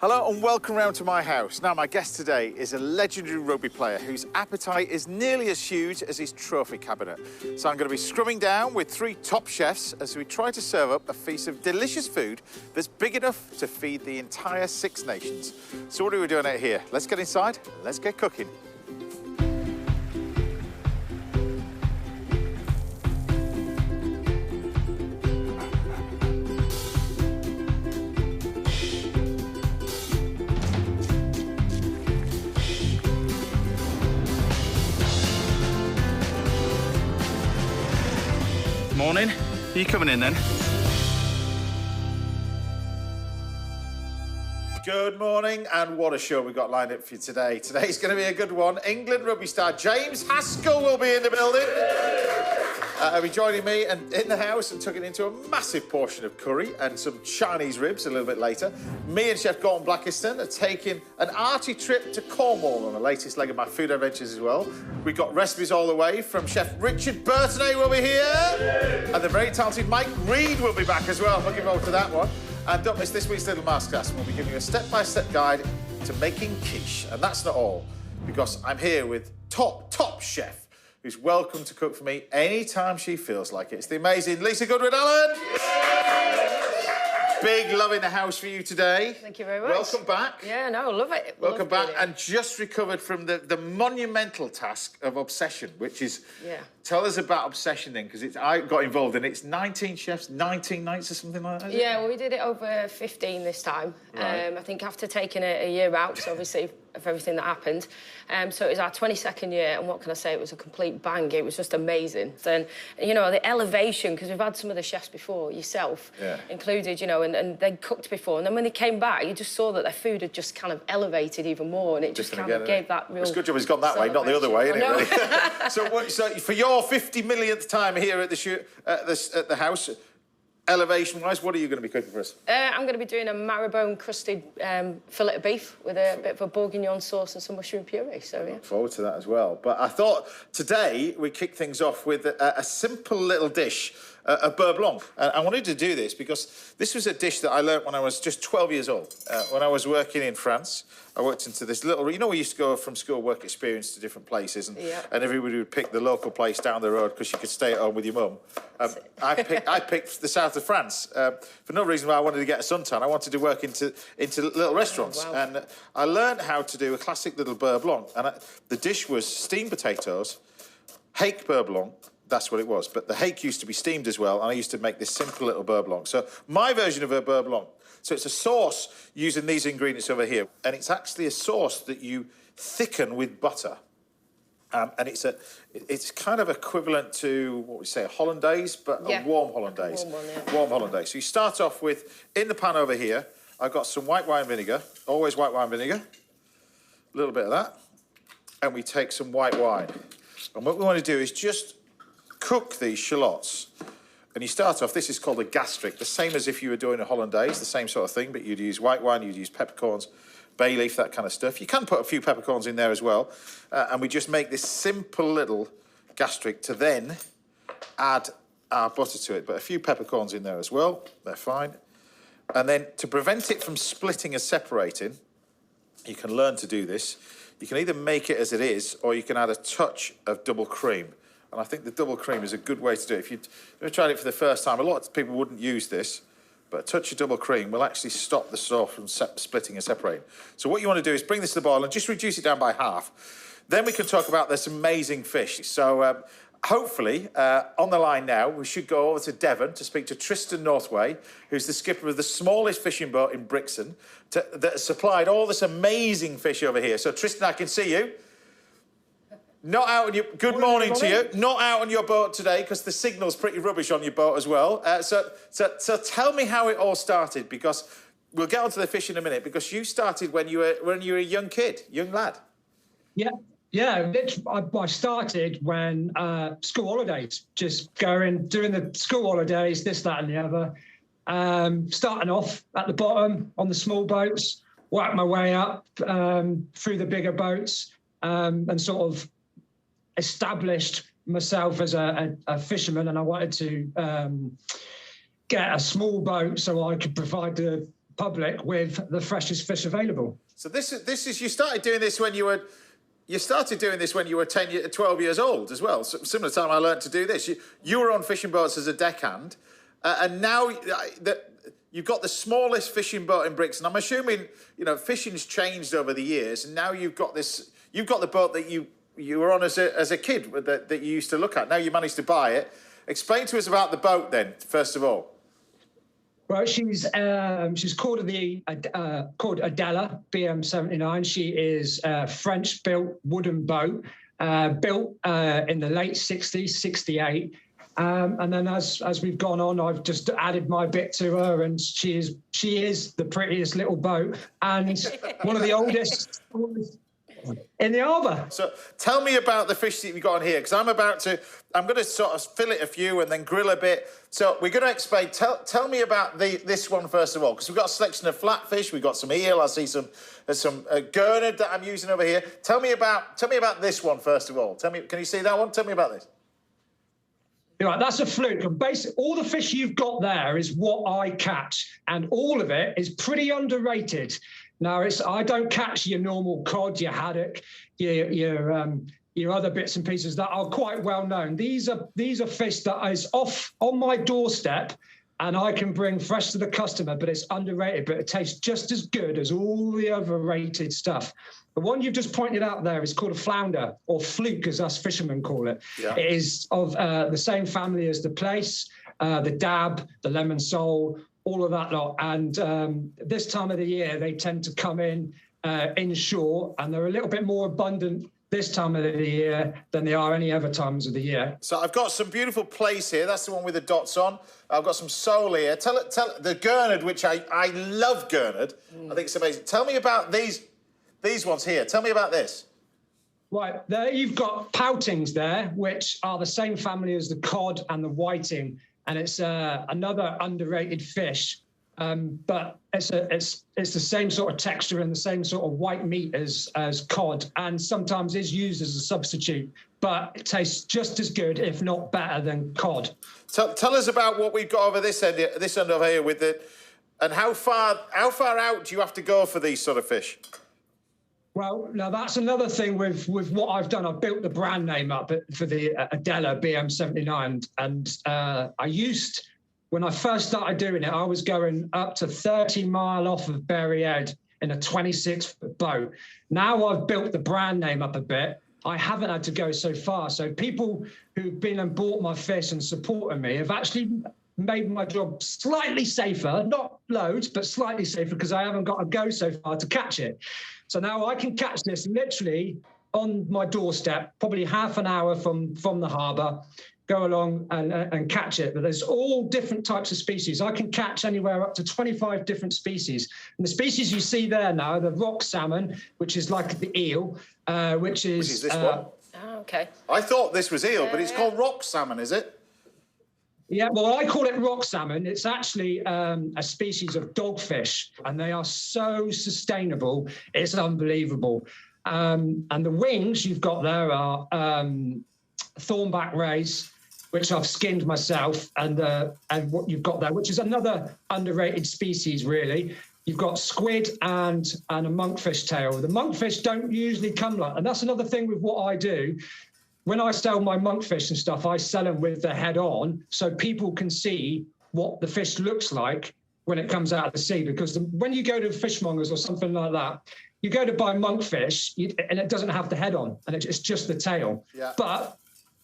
Hello and welcome round to my house. Now, my guest today is a legendary rugby player whose appetite is nearly as huge as his trophy cabinet. So I'm going to be scrumming down with three top chefs as we try to serve up a feast of delicious food that's big enough to feed the entire Six Nations. So what are we doing out here? Let's get inside, let's get cooking. Morning. Are you coming in then? Good morning, and what a show we've got lined up for you today. Today's going to be a good one. England rugby star James Haskell will be in the building. He'll be joining me and in the house and tucking into a massive portion of curry and some Chinese ribs a little bit later. Me and Chef Gordon Blackiston are taking an arty trip to Cornwall on the latest leg of my food adventures as well. We've got recipes all the way from Chef Richard Bertinet will be here. And the very talented Mike Reid will be back as well. Looking forward to that one. And don't miss this week's little masterclass. We'll be giving you a step-by-step guide to making quiche. And that's not all, because I'm here with top chef who's welcome to cook for me anytime she feels like it. It's the amazing Lisa Goodwin-Allen. Big love in the house for you today. Thank you very much. Welcome back. Yeah, no, love it. Welcome back, and just recovered from the monumental task of Obsession, which is... Yeah. Tell us about Obsession then, because I got involved in it. It's 19 chefs, 19 nights or something like that? Yeah, well, we did it over 15 this time. Right. I think after taking a year out, so obviously of everything that happened. So it was our 22nd year, and what can I say? It was a complete bang. It was just amazing. Then, you know, the elevation, because we've had some of the chefs before, yourself included, you know, and they cooked before. And then when they came back, you just saw that their food had just kind of elevated even more, and it just kind of gave that real... It's a good job it's gone that way, not the other way, isn't it, really? So for your 50 millionth time here at the house, elevation-wise, what are you going to be cooking for us? I'm going to be doing a marrowbone-crusted fillet of beef with a bit of a bourguignon sauce and some mushroom puree, so yeah. Look forward to that as well. But I thought today we kick things off with a simple little dish, a beurre blanc. And I wanted to do this because this was a dish that I learnt when I was just 12 years old. When I was working in France, I worked into this little... You know, we used to go from school work experience to different places, and everybody would pick the local place down the road because you could stay at home with your mum. I picked the south of France for no reason why I wanted to get a suntan. I wanted to work into little restaurants. Oh, wow. And I learned how to do a classic little beurre blanc. And the dish was steamed potatoes, hake beurre blanc. That's what it was. But the hake used to be steamed as well, and I used to make this simple little beurre blanc. So my version of a beurre blanc. So it's a sauce using these ingredients over here. And it's actually a sauce that you thicken with butter. And it's kind of equivalent to, what we say, a hollandaise, but a warm hollandaise. Warm one, yeah. Warm hollandaise. So you start off with, in the pan over here, I've got some white wine vinegar, always white wine vinegar, a little bit of that, and we take some white wine. And what we want to do is just cook these shallots. And you start off, this is called a gastric, the same as if you were doing a hollandaise, the same sort of thing, but you'd use white wine, you'd use peppercorns, bay leaf, that kind of stuff. You can put a few peppercorns in there as well. And we just make this simple little gastric to then add our butter to it. But a few peppercorns in there as well, they're fine. And then to prevent it from splitting and separating, you can learn to do this. You can either make it as it is, or you can add a touch of double cream. And I think the double cream is a good way to do it. If you've tried it for the first time, a lot of people wouldn't use this, but a touch of double cream will actually stop the sauce from splitting and separating. So what you want to do is bring this to the boil and just reduce it down by half. Then we can talk about this amazing fish. So hopefully, on the line now, we should go over to Devon to speak to Tristan Northway, who's the skipper of the smallest fishing boat in Brixton, that has supplied all this amazing fish over here. So Tristan, I can see you. Not out on your... Good morning to you. Not out on your boat today because the signal's pretty rubbish on your boat as well. So tell me how it all started, because we'll get onto the fish in a minute, because you started when you were a young kid, young lad. Yeah. I started when school holidays, just doing the school holidays, this, that, and the other. Starting off at the bottom on the small boats, worked my way up through the bigger boats, and sort of established myself as a fisherman, and I wanted to get a small boat so I could provide the public with the freshest fish available. So this is you started doing this when you were 12 years old as well. So similar time I learned to do this. You were on fishing boats as a deckhand, and now you've got the smallest fishing boat in Brixton. I'm assuming fishing's changed over the years, and now you've got the boat that you were on as a kid that you used to look at. Now you managed to buy it. Explain to us about the boat then, first of all. Well, she's called called Adela BM79. She is a French-built wooden boat, built in the late 60s, 68. And then as we've gone on, I've just added my bit to her, and she is the prettiest little boat and one of the oldest in the harbour. So tell me about the fish that you've got on here, because I'm going to sort of fillet a few and then grill a bit. So we're going to explain. Tell me about this one first of all, because we've got a selection of flatfish. We've got some eel. I see some gurnard that I'm using over here. Tell me about this one first of all. Can you see that one? Tell me about this. Right, that's a fluke. And basically, all the fish you've got there is what I catch, and all of it is pretty underrated. Now, I don't catch your normal cod, your haddock, your other bits and pieces that are quite well known. These are fish that is off on my doorstep, and I can bring fresh to the customer, but it's underrated, but it tastes just as good as all the other rated stuff. The one you've just pointed out there is called a flounder, or fluke, as us fishermen call it. Yeah. It is of the same family as the plaice, the dab, the lemon sole, all of that lot. And this time of the year, they tend to come in inshore, and they're a little bit more abundant this time of the year than they are any other times of the year. So I've got some beautiful plaice here. That's the one with the dots on. I've got some sole here. Tell the gurnard, which I love gurnard. I think it's amazing. Tell me about these ones here. Tell me about this. Right, there you've got poutings there, which are the same family as the cod and the whiting, and it's another underrated fish. But it's the same sort of texture and the same sort of white meat as cod, and sometimes is used as a substitute, but it tastes just as good, if not better, than cod. Tell us about what we've got over this end over here with it, and how far out do you have to go for these sort of fish? Well, now that's another thing with what I've done. I've built the brand name up for the Adela BM79, and when I first started doing it, I was going up to 30 mile off of Berry Head in a 26-foot boat. Now I've built the brand name up a bit. I haven't had to go so far. So people who've been and bought my fish and supported me have actually made my job slightly safer, not loads, but slightly safer, because I haven't got to go so far to catch it. So now I can catch this literally on my doorstep, probably half an hour from the harbour, go along and catch it. But there's all different types of species. I can catch anywhere up to 25 different species. And the species you see there now, the rock salmon, which is like the eel, which is this one? Oh, okay. I thought this was eel, but it's called rock salmon, is it? Yeah, well, I call it rock salmon. It's actually a species of dogfish, and they are so sustainable. It's unbelievable. And the wings you've got there are thornback rays, which I've skinned myself, and what you've got there, which is another underrated species, really. You've got squid and a monkfish tail. The monkfish don't usually come like, and that's another thing with what I do. When I sell my monkfish and stuff, I sell them with the head on, so people can see what the fish looks like when it comes out of the sea. Because when you go to fishmongers or something like that, you go to buy monkfish and it doesn't have the head on, and it's just the tail. Yeah. But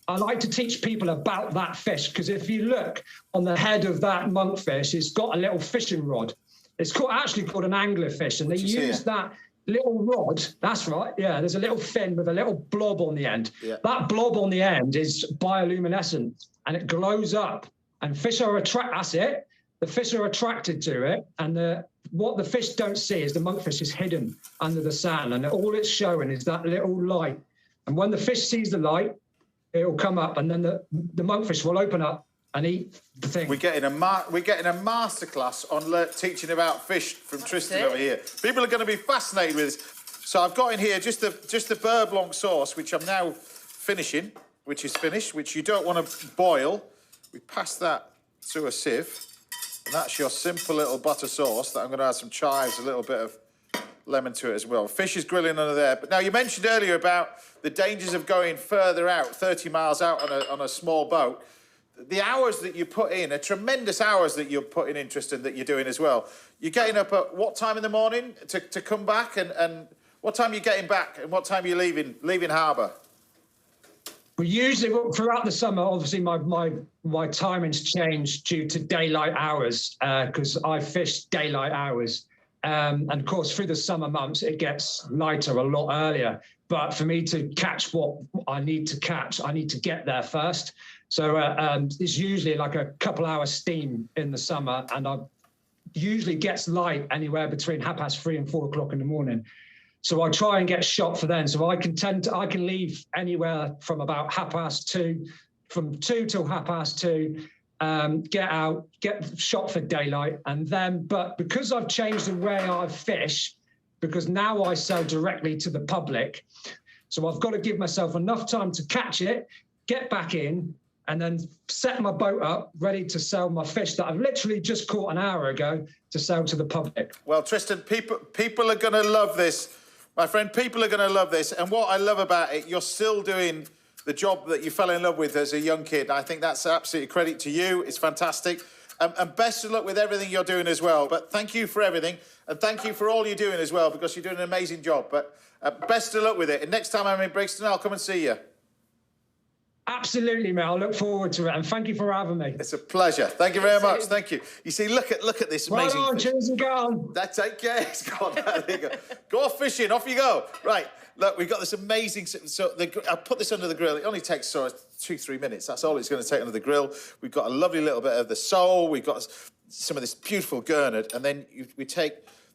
I like to teach people about that fish, because if you look on the head of that monkfish, it's got a little fishing rod. It's actually called an anglerfish, and they use that little rod. That's right. Yeah, there's a little fin with a little blob on the end. Yeah. That blob on the end is bioluminescent, and it glows up. And fish are That's it. The fish are attracted to it, and what the fish don't see is the monkfish is hidden under the sand, and all it's showing is that little light. And when the fish sees the light, it'll come up, and then the monkfish will open up and eat the thing. We're getting a masterclass on teaching about fish from Tristan over here. People are going to be fascinated with this. So I've got in here just the beurre blanc sauce, which I'm now finishing, which is finished, which you don't want to boil. We pass that through a sieve. And that's your simple little butter sauce that I'm going to add some chives, a little bit of lemon to it as well. Fish is grilling under there. But now, you mentioned earlier about the dangers of going further out, 30 miles out on a small boat. The hours that you put in are tremendous hours that you're putting interest in, that you're doing as well. You're getting up at what time in the morning to come back, and what time are you getting back, and what time are you leaving harbour? Well, usually throughout the summer, obviously my timing's changed due to daylight hours, because I fish daylight hours. And of course, through the summer months, it gets lighter a lot earlier. But for me to catch what I need to catch, I need to get there first. So it's usually like a couple hours steam in the summer, and I usually gets light anywhere between 3:30 and 4 o'clock in the morning. So I try and get shot for then. So I can leave anywhere from about 2:30, from 2 till 2:30. Get out, get shot for daylight, and then, but because I've changed the way I fish, because now I sell directly to the public, so I've got to give myself enough time to catch it, get back in, and then set my boat up, ready to sell my fish that I've literally just caught an hour ago to sell to the public. Well, Tristan, people are going to love this. My friend, people are going to love this. And what I love about it, you're still doing the job that you fell in love with as a young kid. I think that's absolutely credit to you. It's fantastic. And best of luck with everything you're doing as well. But thank you for everything. And thank you for all you're doing as well, because you're doing an amazing job. But best of luck with it. And next time I'm in Brixton, I'll come and see you. Absolutely, mate. I look forward to it. And thank you for having me. It's a pleasure. Thank you very much. Thank you. You see, look at this amazing Well on, fish. cheers and go on. That's okay. It's gone. There you go. Go off fishing. Off you go. Right. Look, we've got this amazing... So I'll put this under the grill. It only takes 2-3 minutes. That's all it's going to take under the grill. We've got a lovely little bit of the sole. We've got some of this beautiful gurnard. And then we take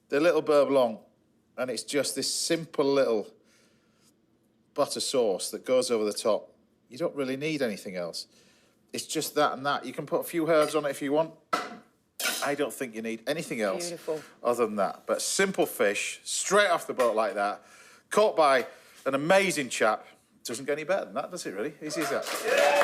the little bourboulon, and it's just this simple little butter sauce that goes over the top. You don't really need anything else. It's just that and that. You can put a few herbs on it if you want. I don't think you need anything else other than that. But simple fish, straight off the boat like that, caught by an amazing chap. Doesn't get any better than that, does it, really? Easy as that. Yeah.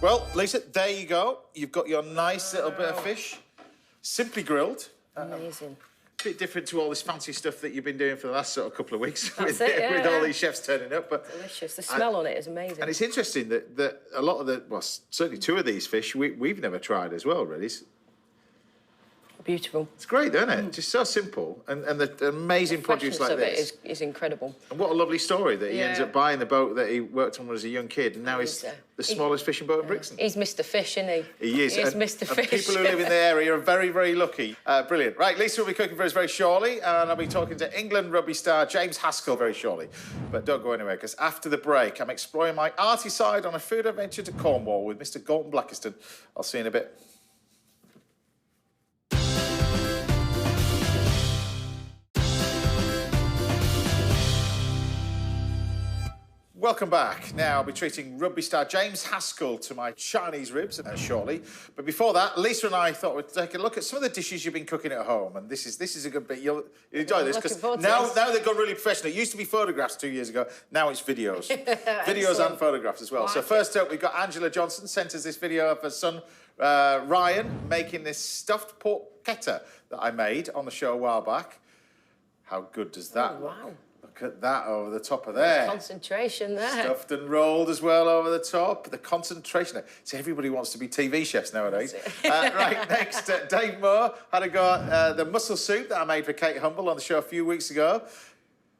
Well, Lisa, there you go. You've got your nice little bit of fish, simply grilled. Amazing. A bit different to all this fancy stuff that you've been doing for the last sort of couple of weeks with yeah. all these chefs turning up. But delicious. The smell on it is amazing. And it's interesting that a lot of well, certainly 2 of these fish we've never tried as well, really. Beautiful. It's great, isn't it? Just so simple. And the amazing produce like this. It is incredible. And what a lovely story that he ends up buying the boat that he worked on when he was a young kid, and now he's the smallest fishing boat in Brixton. He's Mr. Fish, isn't he? He is. He is Mr. Fish. People who live in the area are very, very lucky. Brilliant. Right, Lisa will be cooking for us very shortly, and I'll be talking to England rugby star James Haskell very shortly. But don't go anywhere, because after the break, I'm exploring my arty side on a food adventure to Cornwall with Mr. Galton Blackiston. I'll see you in a bit. Welcome back. Now I'll be treating rugby star James Haskell to my Chinese ribs shortly. But before that, Lisa and I thought we'd take a look at some of the dishes you've been cooking at home. And this is a good bit. You'll enjoy this, because now they've gone really professional. It used to be photographs 2 years ago. Now it's videos. Videos and photographs as well. So first up, we've got Angela Johnson sent us this video of her son, Ryan, making this stuffed porchetta that I made on the show a while back. How good does that look? Wow. Look at that over the top of there. Concentration there. Stuffed and rolled as well over the top. The concentration. See, everybody wants to be TV chefs nowadays. Right, next, Dave Moore had a go at the mussel soup that I made for Kate Humble on the show a few weeks ago.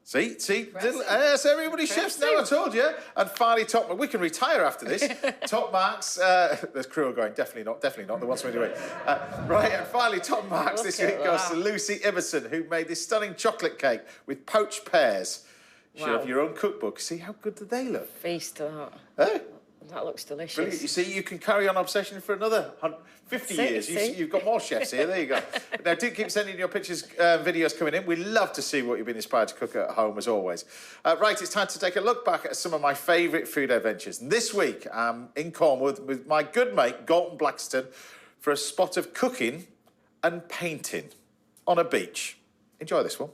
See, yes, everybody's chefs now, I told you. And finally, top, we can retire after this. Top marks, there's crew going, definitely not, they want something to eat. Right, and finally, top marks this week goes to Lucy Iverson, who made this stunning chocolate cake with poached pears. You should have your own cookbook. See how good do they look? Feast. Hey? That looks delicious. Brilliant. You see, you can carry on obsession for another 50 years. You've got more chefs here. There you go. Now, do keep sending your pictures, videos coming in. We love to see what you've been inspired to cook at home, as always. Right, it's time to take a look back at some of my favourite food adventures. This week, I'm in Cornwall with my good mate, Galton Blackiston, for a spot of cooking and painting on a beach. Enjoy this one.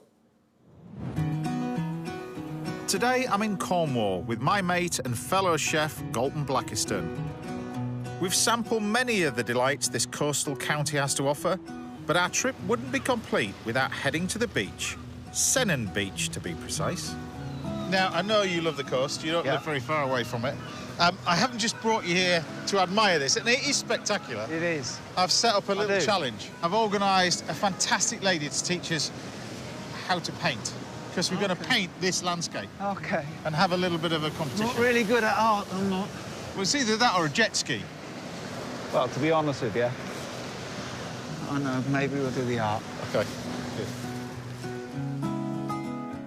Today, I'm in Cornwall with my mate and fellow chef, Galton Blackiston. We've sampled many of the delights this coastal county has to offer, but our trip wouldn't be complete without heading to the beach. Sennan Beach, to be precise. Now, I know you love the coast. You don't live very far away from it. I haven't just brought you here to admire this, and it is spectacular. It is. I've set up a little challenge. I've organised a fantastic lady to teach us how to paint, because we're going to paint this landscape. OK. And have a little bit of a competition. Not really good at art, I'm not. Well, it's either that or a jet ski. Well, to be honest with you, I know, maybe we'll do the art. OK. Good.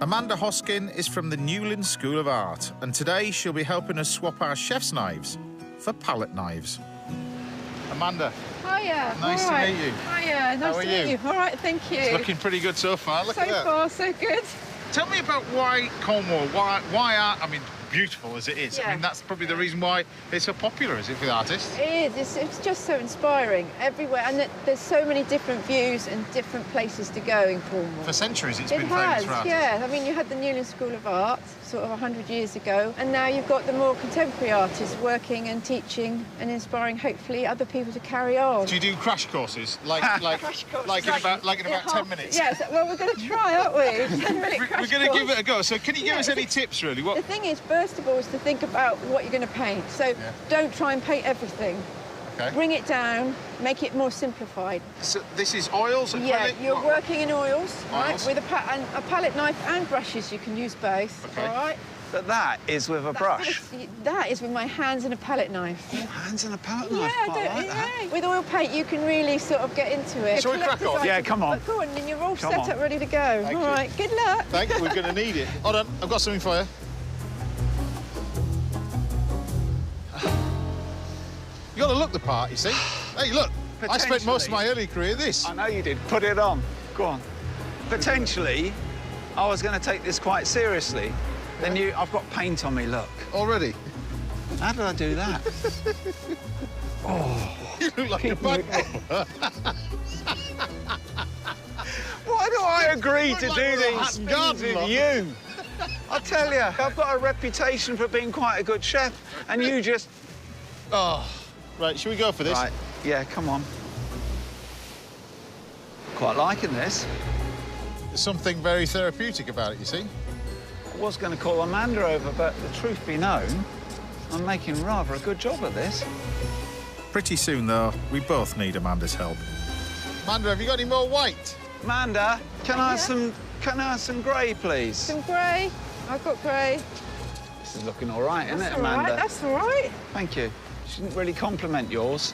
Amanda Hoskin is from the Newlyn School of Art, and today she'll be helping us swap our chef's knives for palette knives. Amanda. Hiya. Nice to meet you. Hiya. Nice to meet you. All right, thank you. It's looking pretty good so far. Look at that. So far, so good. Tell me about why Cornwall, why art, I mean, beautiful as it is. Yeah. I mean, that's probably the reason why it's so popular, is it, for the artists? It is. It's just so inspiring everywhere. And there's so many different views and different places to go in Cornwall. For centuries, it's It been has, famous for artists. yeah. I mean, you had the Newlyn School of Art sort of 100 years ago, and now you've got the more contemporary artists working and teaching and inspiring, hopefully, other people to carry on. Do you do crash courses? Like in about 10 minutes? Yes, well, we're going to try, aren't we? 10-minute crash We're going to course. give it a go. So can you give us any tips, really? The thing is, first of all, is to think about what you're going to paint. So don't try and paint everything. Okay. Bring it down, make it more simplified. So this is oils? Yeah, acrylic? you're working in oils, right? Oils. With a palette knife and brushes, you can use both, Okay. all right? But that is with a brush. That is with my hands and a palette knife. Oh, hands and a palette knife. Yeah, I like that. yeah. With oil paint, you can really sort of get into it. Shall we crack on? Yeah, come on. Go on, and you're all Come set on. up, ready to go. Thank All you. right, good luck. Thank you, we're going to need it. Hold on, I've got something for you. You got to look the part, you see. Hey, look, I spent most of my early career this. I know you did. Put it on. Go on. Potentially, I was going to take this quite seriously. Then I've got paint on me, look. Already? How did I do that? You look like a bug. Why do I agree to like do a these Hatton things Garden with lot. you? I tell you, I've got a reputation for being quite a good chef, and you just... Oh, right, should we go for this? Right, yeah, come on. Quite liking this. There's something very therapeutic about it, you see. I was going to call Amanda over, but the truth be known, I'm making rather a good job of this. Pretty soon, though, we both need Amanda's help. Amanda, have you got any more white? Amanda, can I have some grey, please? Some grey. I've got grey. This is looking all right, isn't it, That's all Amanda? right, that's all right. Thank you. She didn't really compliment yours,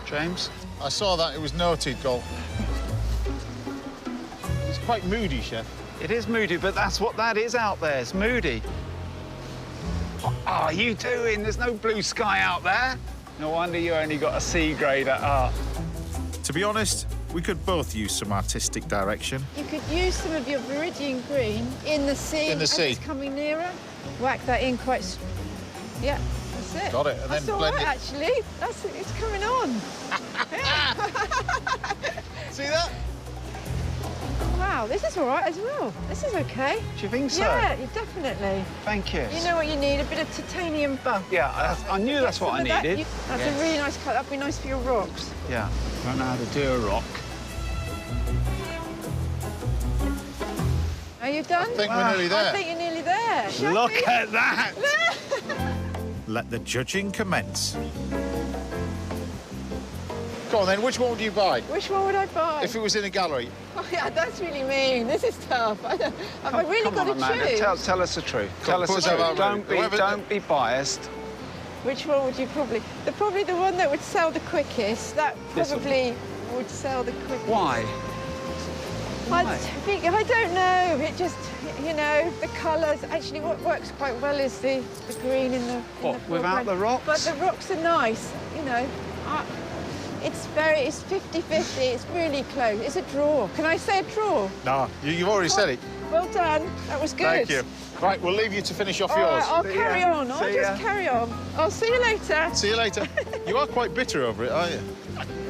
James. I saw that. It was noted, Gol. It's quite moody, Chef. It is moody, but that's what that is out there. It's moody. What are you doing? There's no blue sky out there. No wonder you only got a C grade at art. To be honest, we could both use some artistic direction. You could use some of your viridian green in the sea. In the sea. As it's coming nearer. Whack that in quite... Yeah, that's it. Got it, and that's then all blend right, it. actually. It's coming on. See that? Wow, this is all right as well. This is OK. Do you think so? Yeah, definitely. Thank you. You know what you need? A bit of titanium buff. Yeah, I knew that's what I needed. That's a really nice cut. That'd be nice for your rocks. Yeah, I don't know how to do a rock. Are you done? I think we're nearly there. I think you're nearly there. Shall Look we? at that! Let the judging commence. Go on, then. Which one would you buy? Which one would I buy? If it was in a gallery? Oh, yeah, that's really mean. This is tough. Have I really Come got on, to Amanda, choose? tell us the truth. Come Tell on, us the put that truth. out, Don't be biased. Which one would you probably... Probably the one that would sell the quickest. That This one. probably would sell the quickest. Why? I don't know. It just, you know, the colours. Actually, what works quite well is the green in the. Without the rocks? But the rocks are nice, you know. It's 50-50. It's really close. It's a draw. Can I say a draw? No, you've already said it. Well done. That was good. Thank you. Right, we'll leave you to finish off All yours. right, I'll carry on. I'll just carry on. I'll see you later. See you later. You are quite bitter over it, aren't you?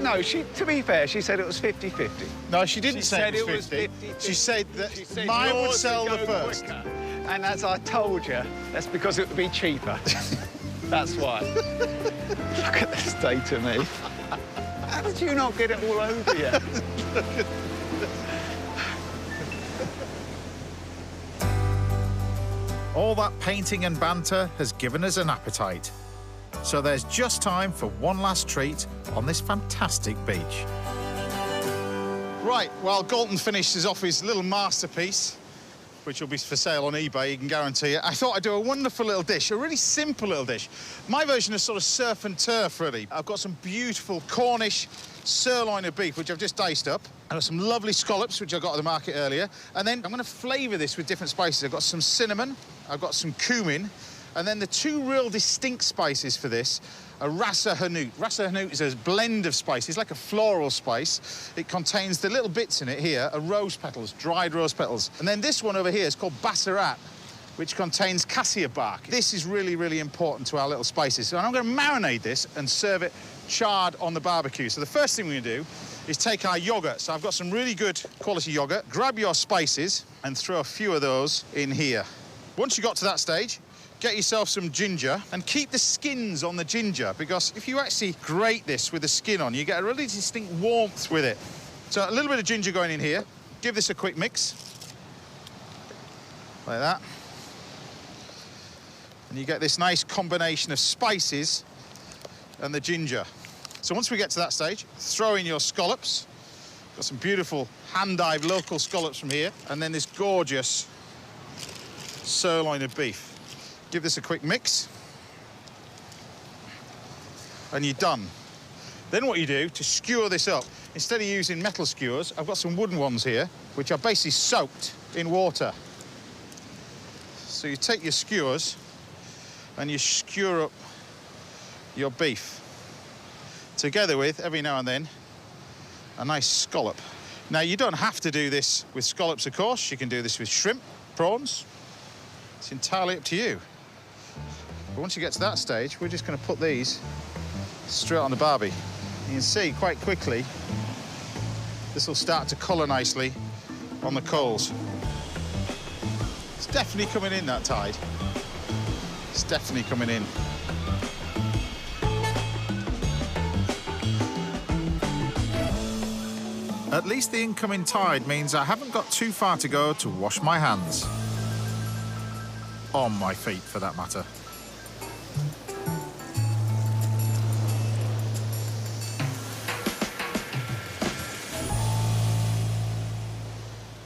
No, to be fair, she said it was 50-50. No, she didn't say said it was 50. She said that mine would sell the first. Quicker. And as I told you, that's because it would be cheaper. That's why. Look at the state of me. How did you not get it all over yet? All that painting and banter has given us an appetite. So there's just time for one last treat on this fantastic beach. Right, while Galton finishes off his little masterpiece, which will be for sale on eBay, you can guarantee it, I thought I'd do a wonderful little dish, a really simple little dish. My version is sort of surf and turf, really. I've got some beautiful Cornish sirloin of beef, which I've just diced up. I've got some lovely scallops, which I got at the market earlier. And then I'm going to flavour this with different spices. I've got some cinnamon, I've got some cumin, and then the two real distinct spices for this are rasa hanout. Rasa hanout is a blend of spices, like a floral spice. It contains the little bits in it here are rose petals, dried rose petals. And then this one over here is called bassarat, which contains cassia bark. This is really, really important to our little spices. So I'm going to marinate this and serve it charred on the barbecue. So the first thing we're going to do is take our yoghurt. So I've got some really good quality yoghurt. Grab your spices and throw a few of those in here. Once you got to that stage, get yourself some ginger and keep the skins on the ginger, because if you actually grate this with the skin on, you get a really distinct warmth with it. So a little bit of ginger going in here. Give this a quick mix. Like that. And you get this nice combination of spices and the ginger. So once we get to that stage, throw in your scallops. Got some beautiful hand-dyed local scallops from here, and then this gorgeous sirloin of beef. Give this a quick mix, and you're done. Then what you do to skewer this up, instead of using metal skewers, I've got some wooden ones here, which are basically soaked in water. So you take your skewers and you skewer up your beef, together with, every now and then, a nice scallop. Now, you don't have to do this with scallops, of course. You can do this with shrimp, prawns. It's entirely up to you. But once you get to that stage, we're just going to put these straight on the barbie. You can see quite quickly this will start to colour nicely on the coals. It's definitely coming in, that tide. It's definitely coming in. At least the incoming tide means I haven't got too far to go to wash my hands. On my feet, for that matter.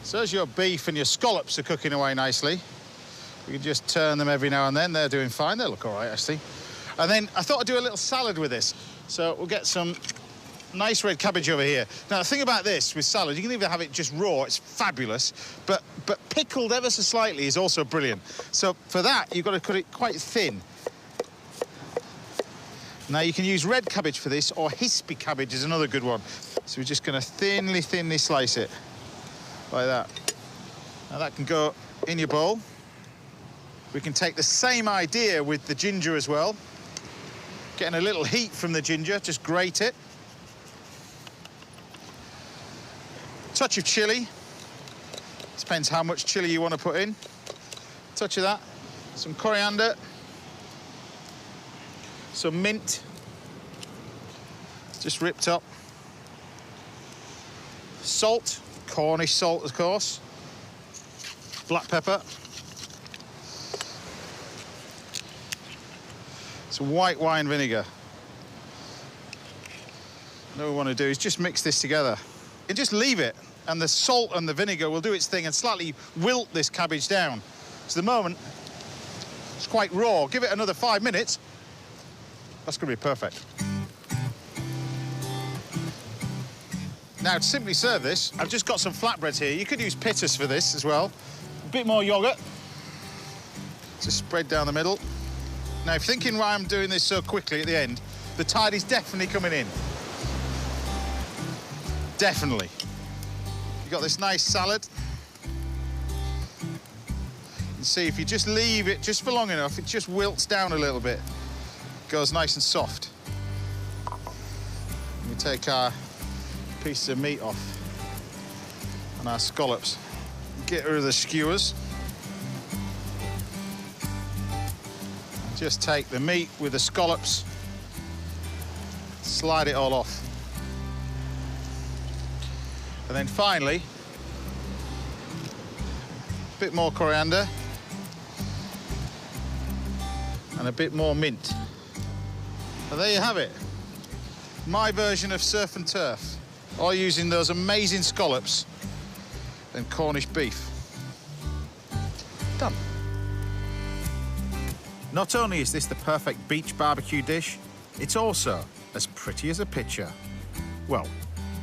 So as your beef and your scallops are cooking away nicely, we can just turn them every now and then. They're doing fine. They look all right, actually. And then I thought I'd do a little salad with this. So we'll get some nice red cabbage over here. Now, the thing about this with salad, you can either have it just raw, it's fabulous, but pickled ever so slightly is also brilliant. So for that, you've got to cut it quite thin. Now, you can use red cabbage for this, or hispy cabbage is another good one. So we're just going to thinly slice it, like that. Now, that can go in your bowl. We can take the same idea with the ginger as well. Getting a little heat from the ginger, just grate it. Touch of chilli. Depends how much chilli you want to put in. Touch of that. Some coriander. Some mint. Just ripped up. Salt. Cornish salt, of course. Black pepper. Some white wine vinegar. What we want to do is just mix this together. And just leave it, and the salt and the vinegar will do its thing and slightly wilt this cabbage down. So the moment, it's quite raw. Give it another 5 minutes. That's going to be perfect. Now, to simply serve this, I've just got some flatbreads here. You could use pittas for this as well. A bit more yoghurt. Just spread down the middle. Now, if you're thinking why I'm doing this so quickly at the end, the tide is definitely coming in. Definitely. You've got this nice salad. You can see if you just leave it just for long enough, it just wilts down a little bit. Goes nice and soft. We take our pieces of meat off and our scallops. Get rid of the skewers. Just take the meat with the scallops, slide it all off. And then finally, a bit more coriander and a bit more mint. And there you have it. My version of surf and turf, all using those amazing scallops and Cornish beef. Done. Not only is this the perfect beach barbecue dish, it's also as pretty as a picture. Well,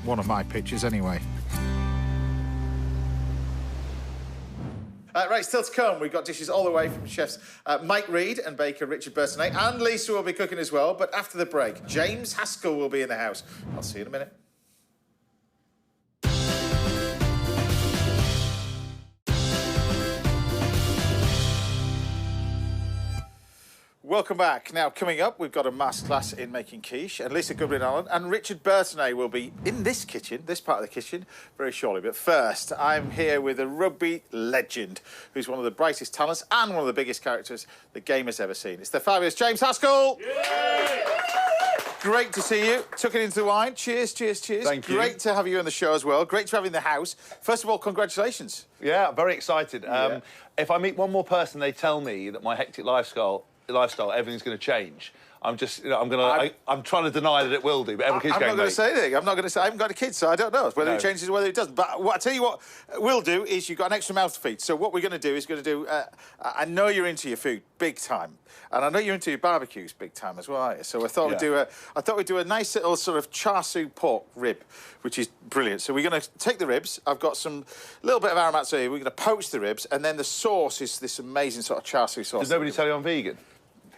one of my pictures anyway. Right, still to come, we've got dishes all the way from chefs Mike Reid and baker Richard Bertinet, and Lisa will be cooking as well, but after the break, James Haskell will be in the house. I'll see you in a minute. Welcome back. Now, coming up, we've got a masterclass in making quiche, and Lisa Goodwin-Allen and Richard Bertinet will be in this kitchen, this part of the kitchen, very shortly. But first, I'm here with a rugby legend who's one of the brightest talents and one of the biggest characters the game has ever seen. It's the fabulous James Haskell. Yay! Great to see you. Took it into the wine. Cheers, cheers, cheers. Thank you. Great to have you in the show as well. Great to have you in the house. First of all, congratulations. Yeah, very excited. If I meet one more person, they tell me that my hectic lifestyle, everything's going to change. I'm just, I'm trying to deny that it will do, but everything's going to. I'm not going to say anything. I'm not going to say. I haven't got a kid, so I don't know whether it changes or whether it doesn't. But what I tell you what we'll do is you've got an extra mouth to feed. So what we're going to do is I know you're into your food big time, and I know you're into your barbecues big time as well, aren't you? So I thought we'd do a nice little sort of char siu pork rib, which is brilliant. So we're going to take the ribs. I've got some little bit of aromats here. We're going to poach the ribs, and then the sauce is this amazing sort of char siu sauce. Does nobody tell you I'm vegan?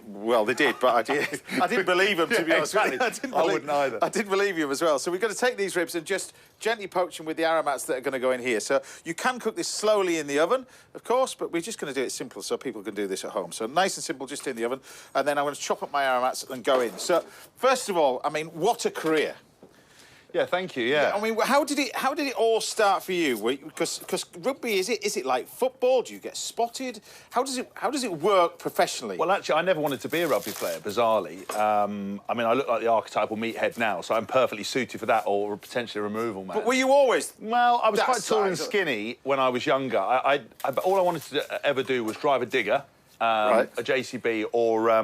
Well, they did, but I didn't believe them, to be honest with you. I wouldn't either. I didn't believe you as well. So we're going to take these ribs and just gently poach them with the aromats that are going to go in here. So you can cook this slowly in the oven, of course, but we're just going to do it simple so people can do this at home. So nice and simple, just in the oven. And then I'm going to chop up my aromats and go in. So first of all, I mean, what a career. Yeah, thank you. Yeah. I mean, how did it all start for you? Because rugby, is it like football? Do you get spotted? How does it work professionally? Well, actually, I never wanted to be a rugby player, bizarrely. I mean, I look like the archetypal meathead now, so I'm perfectly suited for that, or potentially a removal man. But were you always? Well, I was quite tall and skinny when I was younger. All I wanted to ever do was drive a digger, a JCB, or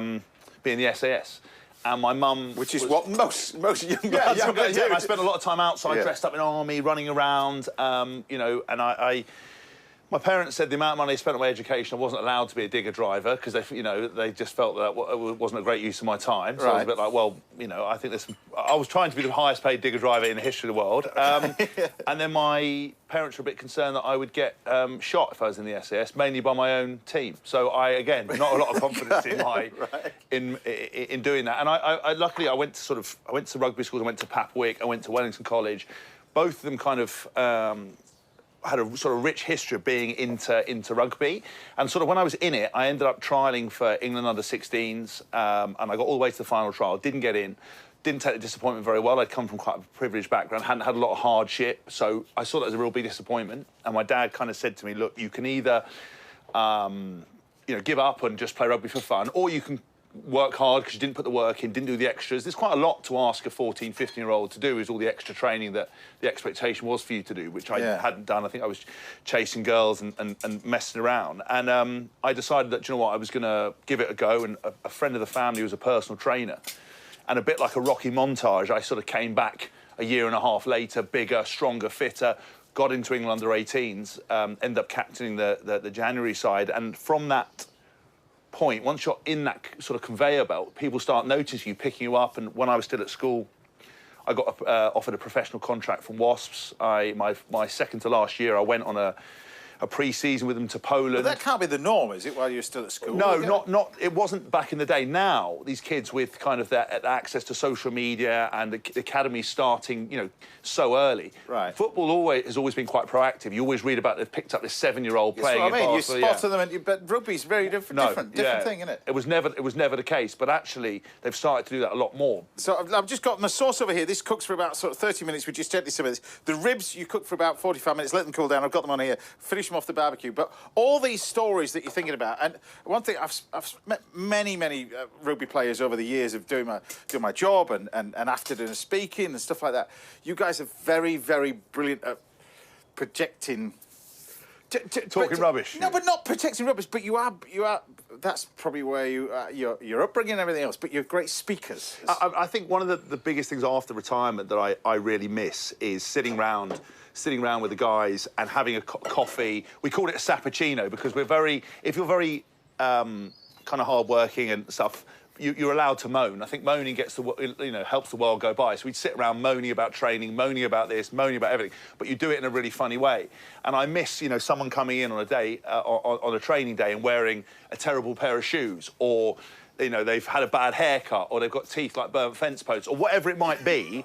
be in the SAS. And my mum... Which is what most young lads are going to do. I spent a lot of time outside, dressed up in army, running around, you know, and my parents said the amount of money I spent on my education, I wasn't allowed to be a digger driver because they just felt that it wasn't a great use of my time. So I was a bit like, well, you know, I think I was trying to be the highest paid digger driver in the history of the world. And then my parents were a bit concerned that I would get shot if I was in the SAS, mainly by my own team. So again, not a lot of confidence in doing that. And I luckily I went to rugby schools. I went to Papwick. I went to Wellington College. Both of them kind of had a sort of rich history of being into rugby, and sort of when I was in it, I ended up trialling for England under-16s, and I got all the way to the final trial. Didn't get in. Didn't take the disappointment very well. I'd come from quite a privileged background, hadn't had a lot of hardship, so I saw that as a real big disappointment. And my dad kind of said to me, "Look, you can either, give up and just play rugby for fun, or you can work hard because you didn't put the work in, didn't do the extras." There's quite a lot to ask a 14, 15-year-old to do, is all the extra training that the expectation was for you to do, which I hadn't done. I think I was chasing girls and messing around. And I decided that, you know what, I was going to give it a go. And a friend of the family was a personal trainer. And a bit like a Rocky montage, I sort of came back a year and a half later, bigger, stronger, fitter, got into England under-18s, ended up captaining the January side. And from that point, once you're in that sort of conveyor belt, people start noticing you, picking you up. And when I was still at school, I got offered a professional contract from Wasps. My second to last year, I went on a pre-season with them to Poland. But that can't be the norm, is it, while you're still at school? No, not. It wasn't back in the day. Now, these kids with kind of that access to social media and the academy starting, you know, so early. Right. Football has always been quite proactive. You always read about they've picked up this 7-year-old playing. That's what I mean. You Barcelona, spotted them, but rugby's very different thing, isn't it? It was never the case. But actually, they've started to do that a lot more. So I've just got my sauce over here. This cooks for about sort of 30 minutes. We just gently simmer this. The ribs you cook for about 45 minutes. Let them cool down. I've got them on here. Finish them off the barbecue. But all these stories that you're thinking about, and one thing I've met many rugby players over the years of doing my job and after doing speaking and stuff like that. You guys are very, very brilliant at projecting. Talking rubbish. No, but not projecting rubbish. But you are. That's probably where your upbringing and everything else. But you're great speakers. I think one of the biggest things after retirement that I really miss is sitting round with the guys and having a coffee. We called it a sappuccino because if you're very kind of hard-working and stuff, you're allowed to moan. I think moaning helps the world go by. So we'd sit around moaning about training, moaning about this, moaning about everything, but you do it in a really funny way. And I miss, someone coming in on a day, on a training day and wearing a terrible pair of shoes, or they've had a bad haircut, or they've got teeth like burnt fence posts, or whatever it might be.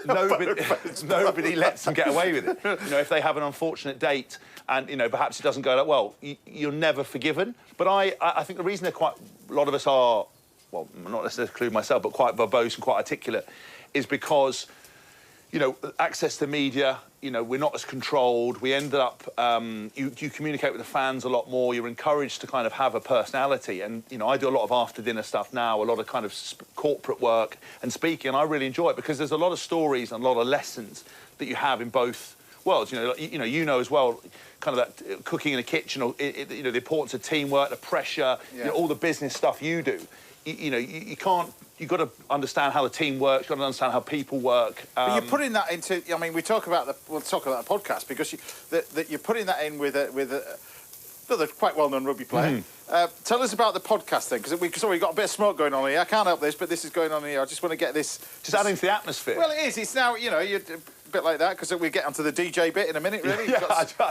Nobody lets them get away with it. If they have an unfortunate date and, perhaps it doesn't go that well, you're never forgiven. But I think the reason a lot of us are, well, not necessarily include myself, but quite verbose and quite articulate, is because, access to media, we're not as controlled. We ended up, you communicate with the fans a lot more. You're encouraged to kind of have a personality. And, I do a lot of after-dinner stuff now, a lot of kind of corporate work and speaking, and I really enjoy it because there's a lot of stories and a lot of lessons that you have in both worlds. You know as well, kind of that cooking in a kitchen, or, the importance of teamwork, the pressure, all the business stuff you do. You can't. You've got to understand how the team works. You've got to understand how people work. But you're putting that into. I mean, we'll talk about the podcast because you're putting that in with another quite well-known rugby player. Tell us about the podcast then, because we've got a bit of smoke going on here. I can't help this, but this is going on here. I just want to get this. Just adding to the atmosphere. Well, it is. It's now. You're a bit like that because we get onto the DJ bit in a minute. Really.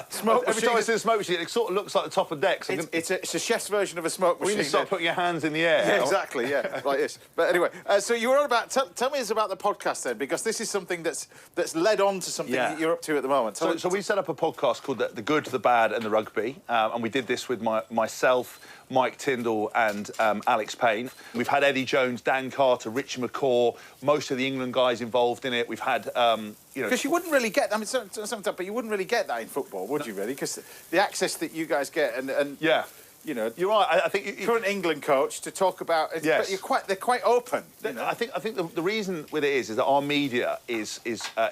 Smoke every time I see a smoke machine, it sort of looks like the top of decks. It's a chef's version of a smoke machine. We need to start putting your hands in the air. Yeah, exactly. Yeah, like this. But anyway, so you were on about. Tell me about the podcast then, because this is something that's led on to something that you're up to at the moment. So we set up a podcast called The Good, the Bad, and the Rugby, and we did this with myself, Mike Tyndall, and Alex Payne. We've had Eddie Jones, Dan Carter, Richie McCaw, most of the England guys involved in it. We've had. Because you wouldn't really get. I mean, sometimes, but you wouldn't really get that in football, would you? Really, because the access that you guys get, and yeah, you're right. I think you're an England coach to talk about. Yes, but they're quite open. I think the reason with it is that our media is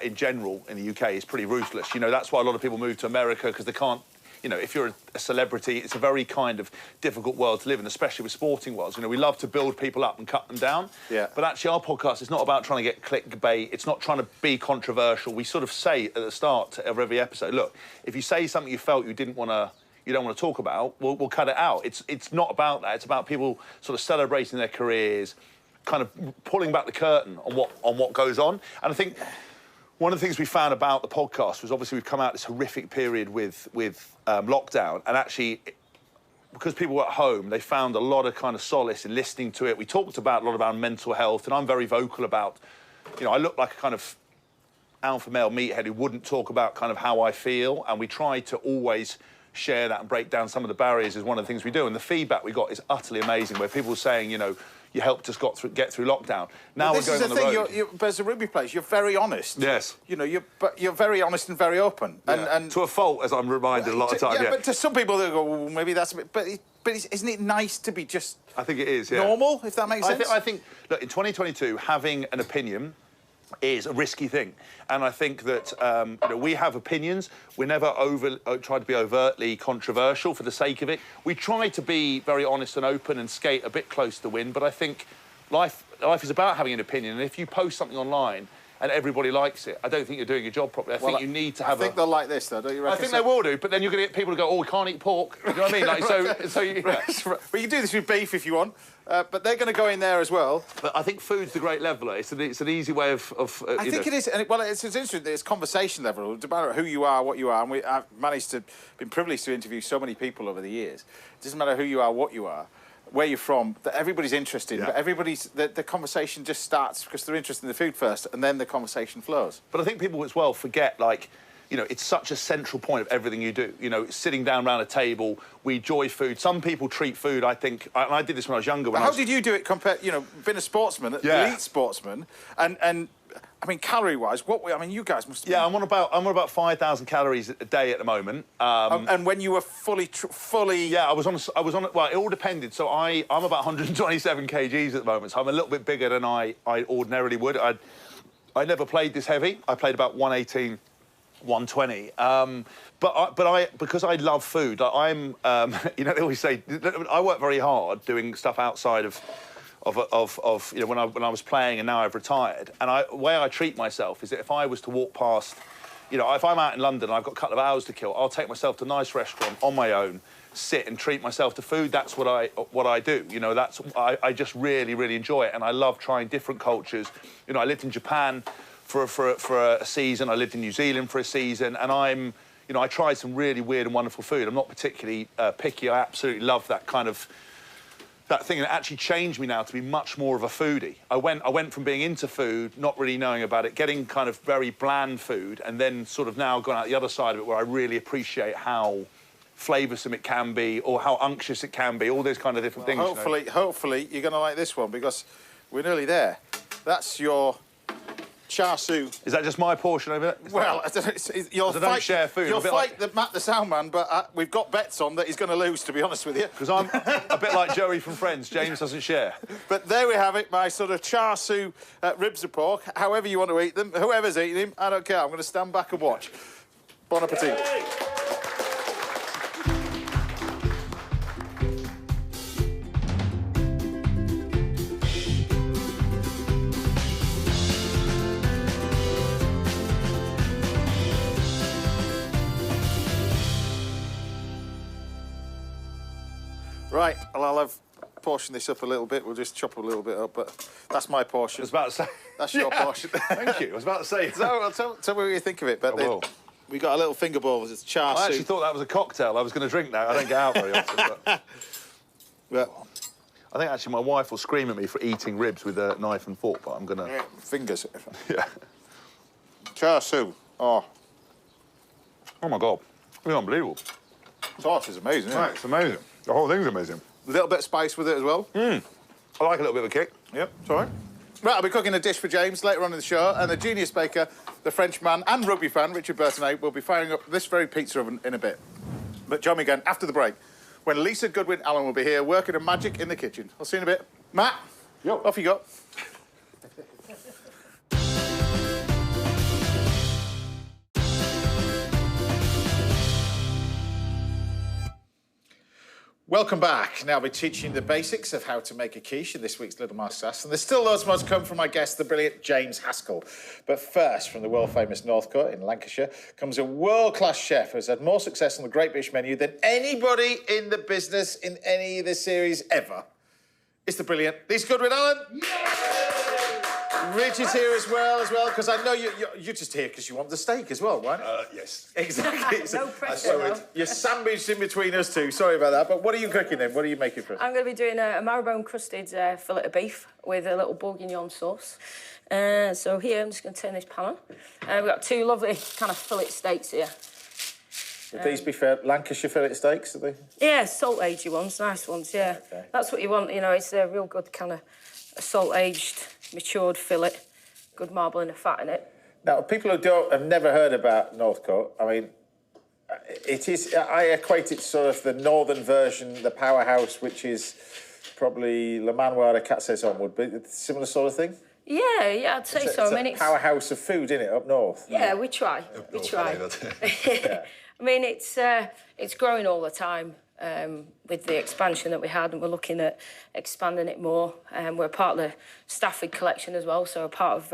in general in the UK is pretty ruthless. That's why a lot of people move to America, because they can't. If you're a celebrity, it's a very kind of difficult world to live in, especially with sporting worlds. We love to build people up and cut them down. Yeah. But actually, our podcast is not about trying to get clickbait. It's not trying to be controversial. We sort of say at the start of every episode, look, if you say something you felt you don't want to talk about, we'll cut it out. It's not about that. It's about people sort of celebrating their careers, kind of pulling back the curtain on what goes on. And I think one of the things we found about the podcast was obviously we've come out this horrific period with lockdown, and actually, because people were at home, they found a lot of kind of solace in listening to it. We talked about a lot about mental health, and I'm very vocal about, I look like a kind of alpha male meathead who wouldn't talk about kind of how I feel, and we try to always share that and break down some of the barriers is one of the things we do. And the feedback we got is utterly amazing, where people were saying, you helped us get through lockdown. Now we're going on the road. But as a rugby player, you're very honest. Yes. You're very honest and very open. Yeah. And to a fault, as I'm reminded a lot of times. Yeah, but to some people, they go, well, maybe that's a bit. But isn't it nice to be just? I think it is. Yeah. Normal, if that makes sense. I think. Look, in 2022, having an opinion is a risky thing, and I think that we have opinions. We never try to be overtly controversial for the sake of it. We try to be very honest and open and skate a bit close to win. But I think life is about having an opinion, and if you post something online and everybody likes it, I don't think you're doing your job properly. I think you need to have I think they'll like this, though, don't you reckon? I think they will do, but then you're going to get people to go, oh, we can't eat pork. You know what I mean? Like, so you... Well, you can do this with beef if you want, but they're going to go in there as well. But I think food's the great leveller. It's an easy way of I think it is, and it's interesting. It's conversation level. It doesn't matter who you are, what you are, and I've been privileged to interview so many people over the years. It doesn't matter who you are, what you are, where you're from. That everybody's interested, but the conversation just starts because they're interested in the food first, and then the conversation flows. But I think people as well forget, like, you know, it's such a central point of everything you do. You know, sitting down around a table, we enjoy food. Some people treat food, I think, and I did this when I was younger. How did you do it compared, you know, being a sportsman, elite sportsman, and I mean, calorie-wise, you guys must have... Yeah, I'm on about 5,000 calories a day at the moment. And when you were fully... Yeah, I was on. Well, it all depended. So I'm about 127 kgs at the moment, so I'm a little bit bigger than I ordinarily would. I never played this heavy. I played about 118, 120. Because I love food, I'm you know, they always say I work very hard doing stuff outside of you know, when I was playing, and now I've retired. And the way I treat myself is that if I was to walk past, you know, if I'm out in London and I've got a couple of hours to kill, I'll take myself to a nice restaurant on my own, sit and treat myself to food. That's what I do. You know, I just really, really enjoy it, and I love trying different cultures. You know, I lived in Japan for a season. I lived in New Zealand for a season, and you know, I tried some really weird and wonderful food. I'm not particularly picky. I absolutely love that kind of thing, and it actually changed me now to be much more of a foodie. I went from being into food, not really knowing about it, getting kind of very bland food, and then sort of now gone out the other side of it, where I really appreciate how flavoursome it can be, or how unctuous it can be, all those kind of different things. Hopefully you're going to like this one, because we're nearly there. That's your char siu. Is that just my portion over there? Well, I don't share food. You'll fight Matt the soundman, but we've got bets on that he's going to lose, to be honest with you. Because I'm a bit like Joey from Friends. James doesn't share. But there we have it, my sort of char siu ribs of pork. However you want to eat them, whoever's eating them, I don't care. I'm going to stand back and watch. Bon appetit. Hey! Right, well, I'll have portioned this up a little bit. We'll just chop a little bit up, but that's my portion. I was about to say... That's your portion. Thank you. I was about to say... So, tell me what you think of it, but we got a little finger bowls. It's char siu. I actually thought that was a cocktail. I was going to drink that. I don't get out very often, but... Well, I think, actually, my wife will scream at me for eating ribs with a knife and fork, but I'm going to... Yeah, fingers. Yeah. Char siu. Oh, my God. It's unbelievable. Sauce is amazing, isn't it? It's amazing. The whole thing's amazing. A little bit of spice with it as well. I like a little bit of a kick. Yep, it's all right. Right, I'll be cooking a dish for James later on in the show, and the genius baker, the Frenchman and rugby fan, Richard Bertinet, will be firing up this very pizza oven in a bit. But join me again after the break, when Lisa Goodwin-Allen will be here working her magic in the kitchen. I'll see you in a bit. Matt, off you go. Welcome back. Now we're teaching the basics of how to make a quiche in this week's Little Masterclass, and there's still loads more to come from my guest, the brilliant James Haskell. But first, from the world-famous Northcote in Lancashire, comes a world-class chef who has had more success on the Great British menu than anybody in the business in any of the series ever. It's the brilliant Lisa Goodwin-Allen. Richard's here as well, because I know you're just here because you want the steak as well, right? Yes. Exactly. No pressure, though. You're sandwiched in between us two. Sorry about that. But what are you cooking then? What are you making for us? I'm going to be doing a marrowbone-crusted fillet of beef with a little bourguignon sauce. So here, I'm just going to turn this pan on. We've got two lovely kind of fillet steaks here. Would these be Lancashire fillet steaks, are they? Yeah, salt-aged ones, nice ones, yeah. Okay. That's what you want, you know, it's a real good kind of salt-aged, matured fillet, good marbling of fat in it. Now, people who have never heard about Northcote, I mean, it is, I equate it sort of the northern version, the powerhouse, which is probably Le Manoir de Quatre Saisons would be, a similar sort of thing? Yeah, I'd say so. I mean, it's a powerhouse of food, isn't it, up north? Yeah, we try. We try. Yeah. I mean, it's growing all the time with the expansion that we had, and we're looking at expanding it more. We're part of the Stafford collection as well, so we're part of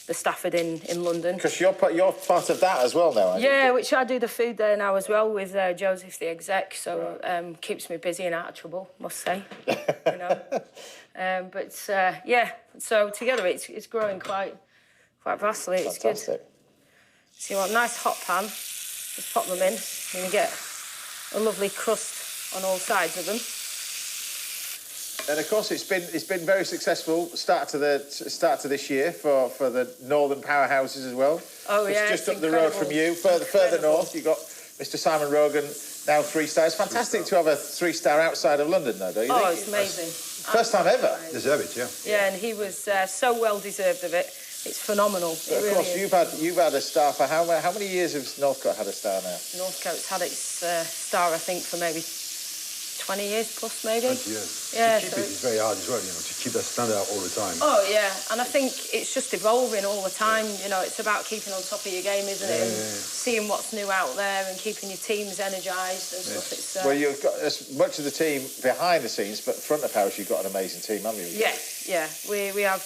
the Stafford in London. Because you're part of that as well now, aren't you? Yeah, which I do the food there now as well with Joseph, the exec, so keeps me busy and out of trouble, must say. You know. Yeah, so together it's growing quite vastly. It's Fantastic. Good. So you want a nice hot pan, just pop them in, and you get a lovely crust on all sides of them. And of course, it's been very successful start to this year for the northern powerhouses as well. Oh it's yeah, just up the road from you. Further north, you got Mr. Simon Rogan, now 3-star. It's fantastic to have a 3-star outside of London, though, don't you think? Oh, it's amazing. First time ever. Deserve it, yeah. Yeah, and he was so well deserved of it. It's phenomenal. But of course, you've had a star for how many years has Northcote had a star now? Northcote's had its star, I think, for maybe 20 years plus, maybe. 20 years. Yeah, to keep it is very hard as well, you know, to keep that standard up all the time. Oh, yeah, and I think it's just evolving all the time. You know, it's about keeping on top of your game, isn't it? And seeing what's new out there and keeping your teams energised and stuff. It's, well, you've got as much of the team behind the scenes, but front of house, you've got an amazing team, haven't you? Yeah. We have...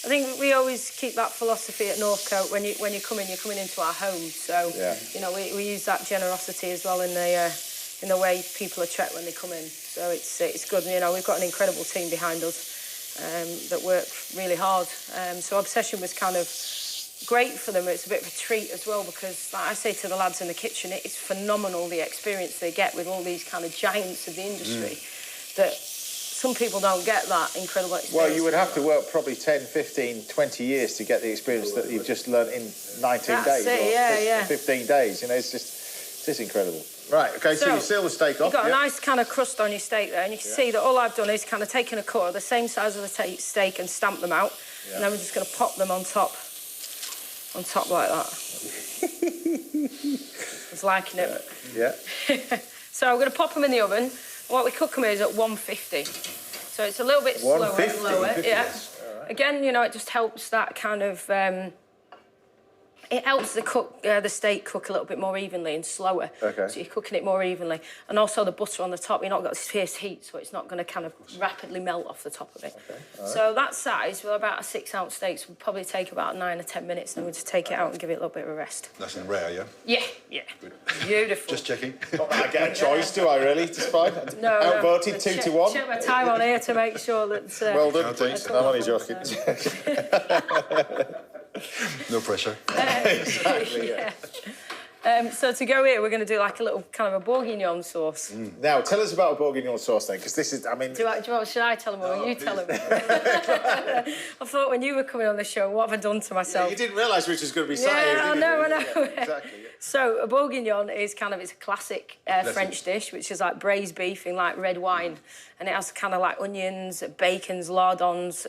I think we always keep that philosophy at Northcote. When you come in, you're coming into our home. So, you know, we use that generosity as well in the way people are treated when they come in. So it's good. You know, we've got an incredible team behind us that work really hard. So Obsession was kind of great for them. It's a bit of a treat as well because, like I say to the lads in the kitchen, it's phenomenal the experience they get with all these kind of giants of the industry that some people don't get that incredible experience. Well, you would have to work probably 10, 15, 20 years to get the experience that you've just learnt in 19 days. It, 15 days, you know, it's incredible. Right, OK, so you seal the steak off. You've got a nice kind of crust on your steak there, and you can see that all I've done is kind of taken a cut of the same size of the steak and stamped them out, and then we're just going to pop them on top like that. I was liking it. Yeah. So I'm going to pop them in the oven. What we cook them is at 150. So it's a little bit slower. 150? Yeah. Right. Again, you know, it just helps that kind of... it helps the steak cook a little bit more evenly and slower. Okay. So you're cooking it more evenly. And also the butter on the top, you've not got this fierce heat, so it's not going to kind of rapidly melt off the top of it. Okay. Right. So that size, with about a 6-ounce steak, would probably take about 9 or 10 minutes, and then we just take it out and give it a little bit of a rest. Nice and rare, yeah? Yeah. Good. Beautiful. Just checking. Not that I get a choice, do I, really? Despite outvoted 2-1. Check my time on here to make sure that... well done, please. I'm only joking. No pressure. Exactly, yeah. So to go here, we're going to do like a little kind of a bourguignon sauce. Now, tell us about a bourguignon sauce then, because this is, I mean... Should I tell them or will you tell them? I thought when you were coming on the show, what have I done to myself? Yeah, you didn't realise which was going to be sat here, I know. Exactly, yeah. So a bourguignon is it's a classic French dish, which is like braised beef in like red wine. And it has kind of like onions, bacons, lardons,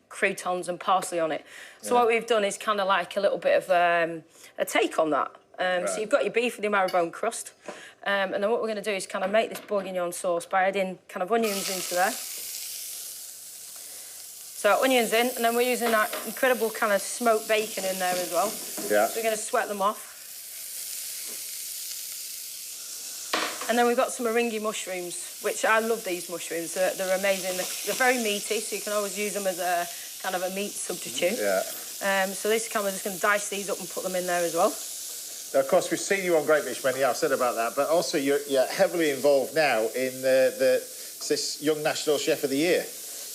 croutons and parsley on it. So what we've done is kind of like a little bit of a take on that. So you've got your beef with your marrow-bone crust. And then what we're going to do is kind of make this bourguignon sauce by adding kind of onions into there. So onions in, and then we're using that incredible kind of smoked bacon in there as well. Yeah. So we're going to sweat them off. And then we've got some meringue mushrooms, which I love these mushrooms. They're amazing. They're very meaty, so you can always use them as a kind of a meat substitute. Yeah. So this we're just going to dice these up and put them in there as well. Now, of course, we've seen you on Great British Menu. I've said about that, but also you're heavily involved now in this Young National Chef of the Year.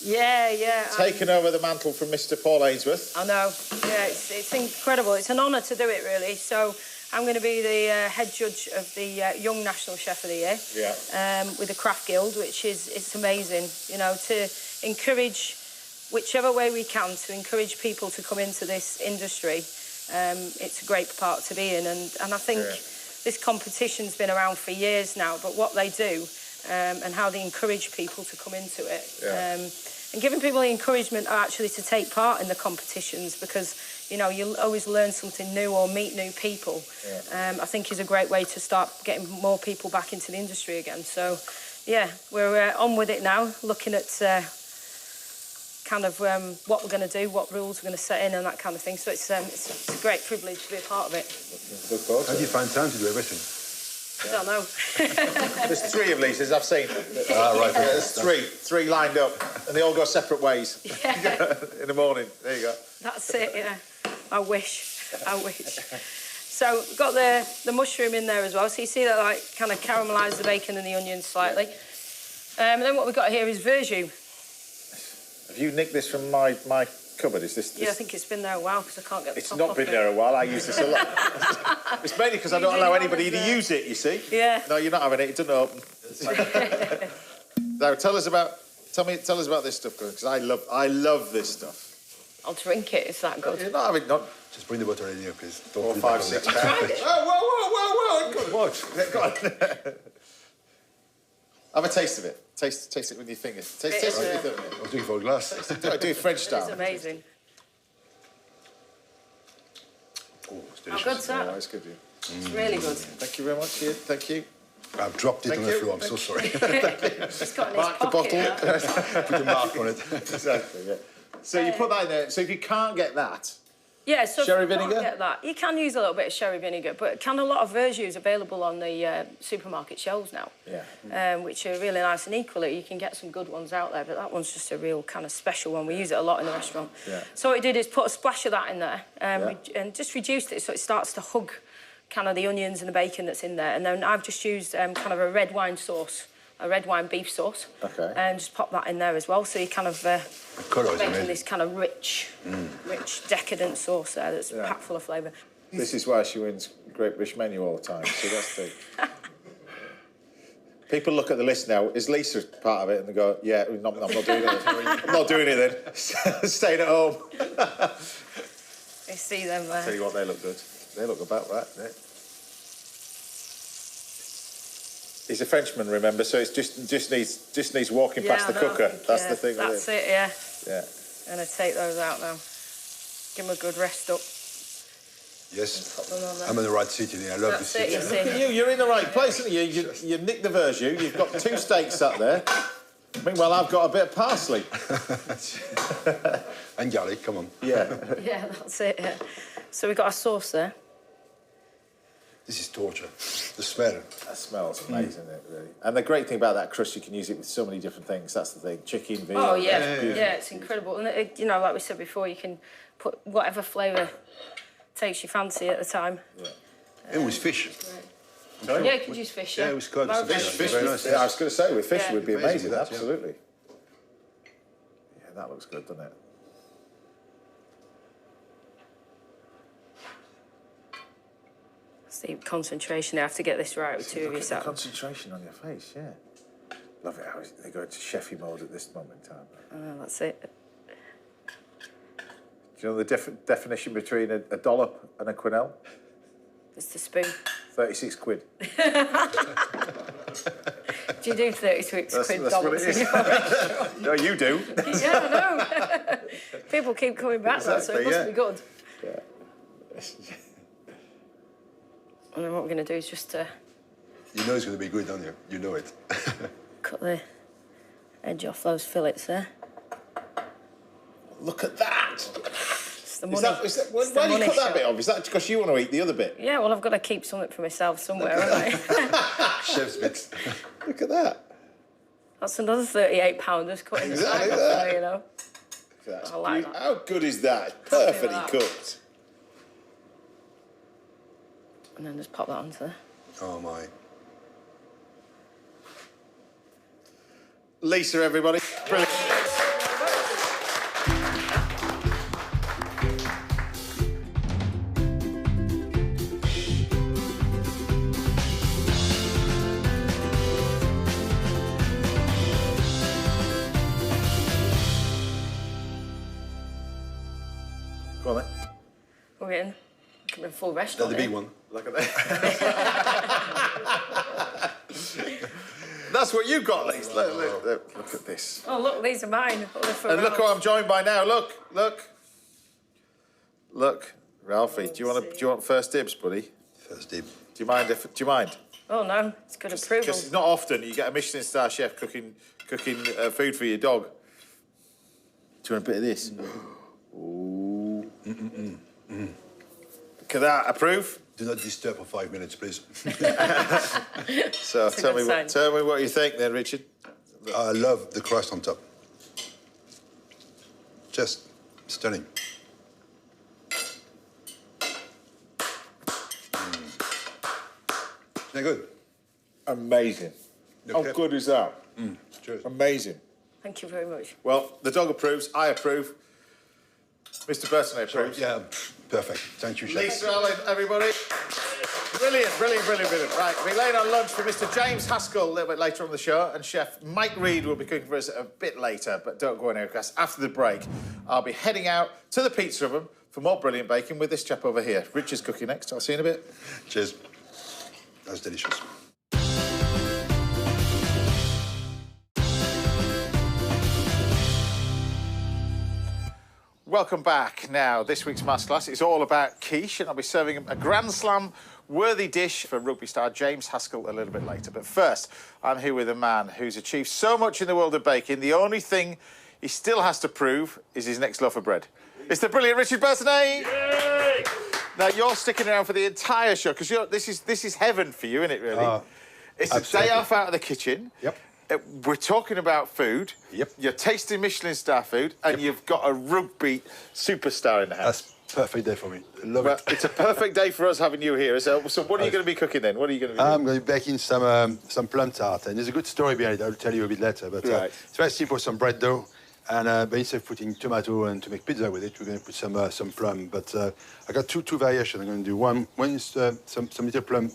Yeah. Taking over the mantle from Mr. Paul Ainsworth. I know. Yeah, it's incredible. It's an honour to do it, really. So I'm going to be the head judge of the Young National Chef of the Year. Yeah. With the Craft Guild, which it's amazing. You know, to encourage whichever way we can to encourage people to come into this industry. It's a great part to be in, and I think this competition's been around for years now, but what they do and how they encourage people to come into it and giving people the encouragement actually to take part in the competitions, because you know you'll always learn something new or meet new people. I think is a great way to start getting more people back into the industry again. So yeah, we're on with it now, looking at kind of what we're going to do, what rules we're going to set in and that kind of thing. So it's a great privilege to be a part of it. How do you find time to do everything? I don't know. There's 3 of Lisa's, I've seen. Right. There's 3 lined up, and they all go separate ways in the morning. There you go. That's it, yeah. I wish. So we've got the mushroom in there as well. So you see that, like, kind of caramelise the bacon and the onions slightly. And then what we've got here is verjus. Have you nicked this from my cupboard? Is this? Yeah, I think it's been there a while because I can't get the It's top not off been it. there a while. I use this a lot. It's mainly because I don't allow anybody to use it, you see. Yeah. No, you're not having it. It doesn't open. Now, tell us about this stuff, because I love this stuff. I'll drink it. It's that good. You're not having not Just bring the butter in here, please. Don't 4, put it 5, back on 6 there. pounds. Whoa! Good watch. Go on. Have a taste of it. Taste it with your fingers. Taste it with your fingers. I was doing for a glass. Do it French style. It's amazing. Oh, it's How delicious. good's that? Oh, it's good. It's really good. Thank you very much, Ian. Thank you. I've dropped it Thank on the you. floor. I'm so sorry. It's got in his Mark the pocket. bottle. now. Put a mark on it. Exactly, yeah. So you put that in there. So if you can't get that, Yeah, so Sherry if you can't vinegar? get that, you can use a little bit of sherry vinegar, but a lot of verjus available on the supermarket shelves now, which are really nice. And equally, you can get some good ones out there, but that one's just a real kind of special one. We use it a lot in the restaurant. Yeah. So what we did is put a splash of that in there and just reduced it so it starts to hug kind of the onions and the bacon that's in there. And then I've just used kind of a red wine sauce, a red wine beef sauce, and just pop that in there as well. So you kind of colour is making amazing. this kind of rich, decadent sauce there that's packed full of flavour. this is why she wins Great British Menu all the time. So that's the... People look at the list now. Is Lisa part of it? And they go, yeah, I'm not doing it. I'm not doing it then. Staying at home. You see them there. Tell you what, they look good. They look about right. Yeah. He's a Frenchman, remember? So it's just needs walking past the cooker. That's the thing. That's it, yeah. Yeah. I'm going to take those out now. Give them a good rest up. Yes. Put them on there. I'm in the right city. I love That's this it, city. you see. You're in the right place, aren't you? You nicked the verjus. You've got 2 steaks up there. Meanwhile, I've got a bit of parsley. And garlic, come on. Yeah. Yeah, that's it, yeah. So we've got our sauce there. This is torture. The smell. That smells amazing, isn't it, really? And the great thing about that crust, you can use it with so many different things. That's the thing. Chicken, veal. Oh, yeah. It's incredible. And, you know, like we said before, you can put whatever flavour takes your fancy at the time. Yeah. It was fish. Yeah, you could use fish, Yeah, it was good. Fish Very was, nice. I was going to say, with fish Yeah. it would be Amazing amazing, with that, yeah. absolutely. Yeah, that looks good, doesn't it? See, concentration. I have to get this right with 2 of Look you at the sat. concentration on your face, yeah. Love it how they go into chefy mode at this moment in time. That's it. Do you know the definition between a dollop and a quenelle? It's the spoon. 36 quid. Do you do 36 quid That's what dollars it is. in your restaurant? No, you do. Yeah, I know. People keep coming back, though, so it Exactly, must yeah. be good. Yeah. And then what we're going to do is just You know it's going to be good, don't you? You know it. cut the edge off those fillets there. Look at that. It's the money. Why It's the do you money cut that shot. bit off? Is that because you want to eat the other bit? Yeah, well, I've got to keep something for myself somewhere, haven't I? Chef's bits. Look at that. That's another £38 cut in the side Exactly off that. there, you know. That's I like beautiful. that. How good is that? Happy with Perfectly that. cooked. And then just pop that onto there. Oh, my. Lisa, everybody. Brilliant. Go on then. We're getting a full That's restaurant. the big here. one. Look at that. That's what you got, Lisa. Look at this. Oh, look, these are mine. And look who I'm joined by now. Look. Ralphie, do you want first dibs, buddy? First dib. Do you mind? Oh, no, it's good approval. Because it's not often you get a Michelin star chef cooking food for your dog. Do you want a bit of this? Ooh. Look at that. Approve? Do not disturb for 5 minutes, please. So tell me what you think then, Richard. I love the crust on top. Just stunning. They're good. Amazing. How good is that? Cheers. Amazing. Thank you very much. Well, the dog approves. I approve. Mr. Bertinet approves. Yeah, perfect. Thank you, Chef. Lisa, Ellen, everybody. Brilliant, brilliant, brilliant, brilliant. Right, we'll be laying on lunch for Mr. James Haskell a little bit later on the show, and Chef Mike Reid will be cooking for us a bit later, but don't go anywhere, because after the break, I'll be heading out to the pizza oven for more brilliant bacon with this chap over here. Richard's cooking next. I'll see you in a bit. Cheers. That's delicious. Welcome back. Now, this week's masterclass is all about quiche, and I'll be serving a Grand Slam-worthy dish for rugby star James Haskell a little bit later. But first, I'm here with a man who's achieved so much in the world of baking. The only thing he still has to prove is his next loaf of bread. It's the brilliant Richard Bertinet. Yay! Now, you're sticking around for the entire show, because this is heaven for you, isn't it, really? It's absolutely. a day off out of the kitchen. Yep. We're talking about food. Yep. You're tasting Michelin star food, and you've got a rugby superstar in the house. That's a perfect day for me. I love it. It's a perfect day for us having you here. So what are you going to be cooking then? What are you going to be doing? I'm going to be baking some plum tart, and there's a good story behind it. I'll tell you a bit later. But Right. it's very simple. Some bread dough, and but instead of putting tomato and to make pizza with it, we're going to put some plum. But I got two variations. I'm going to do one is some little plum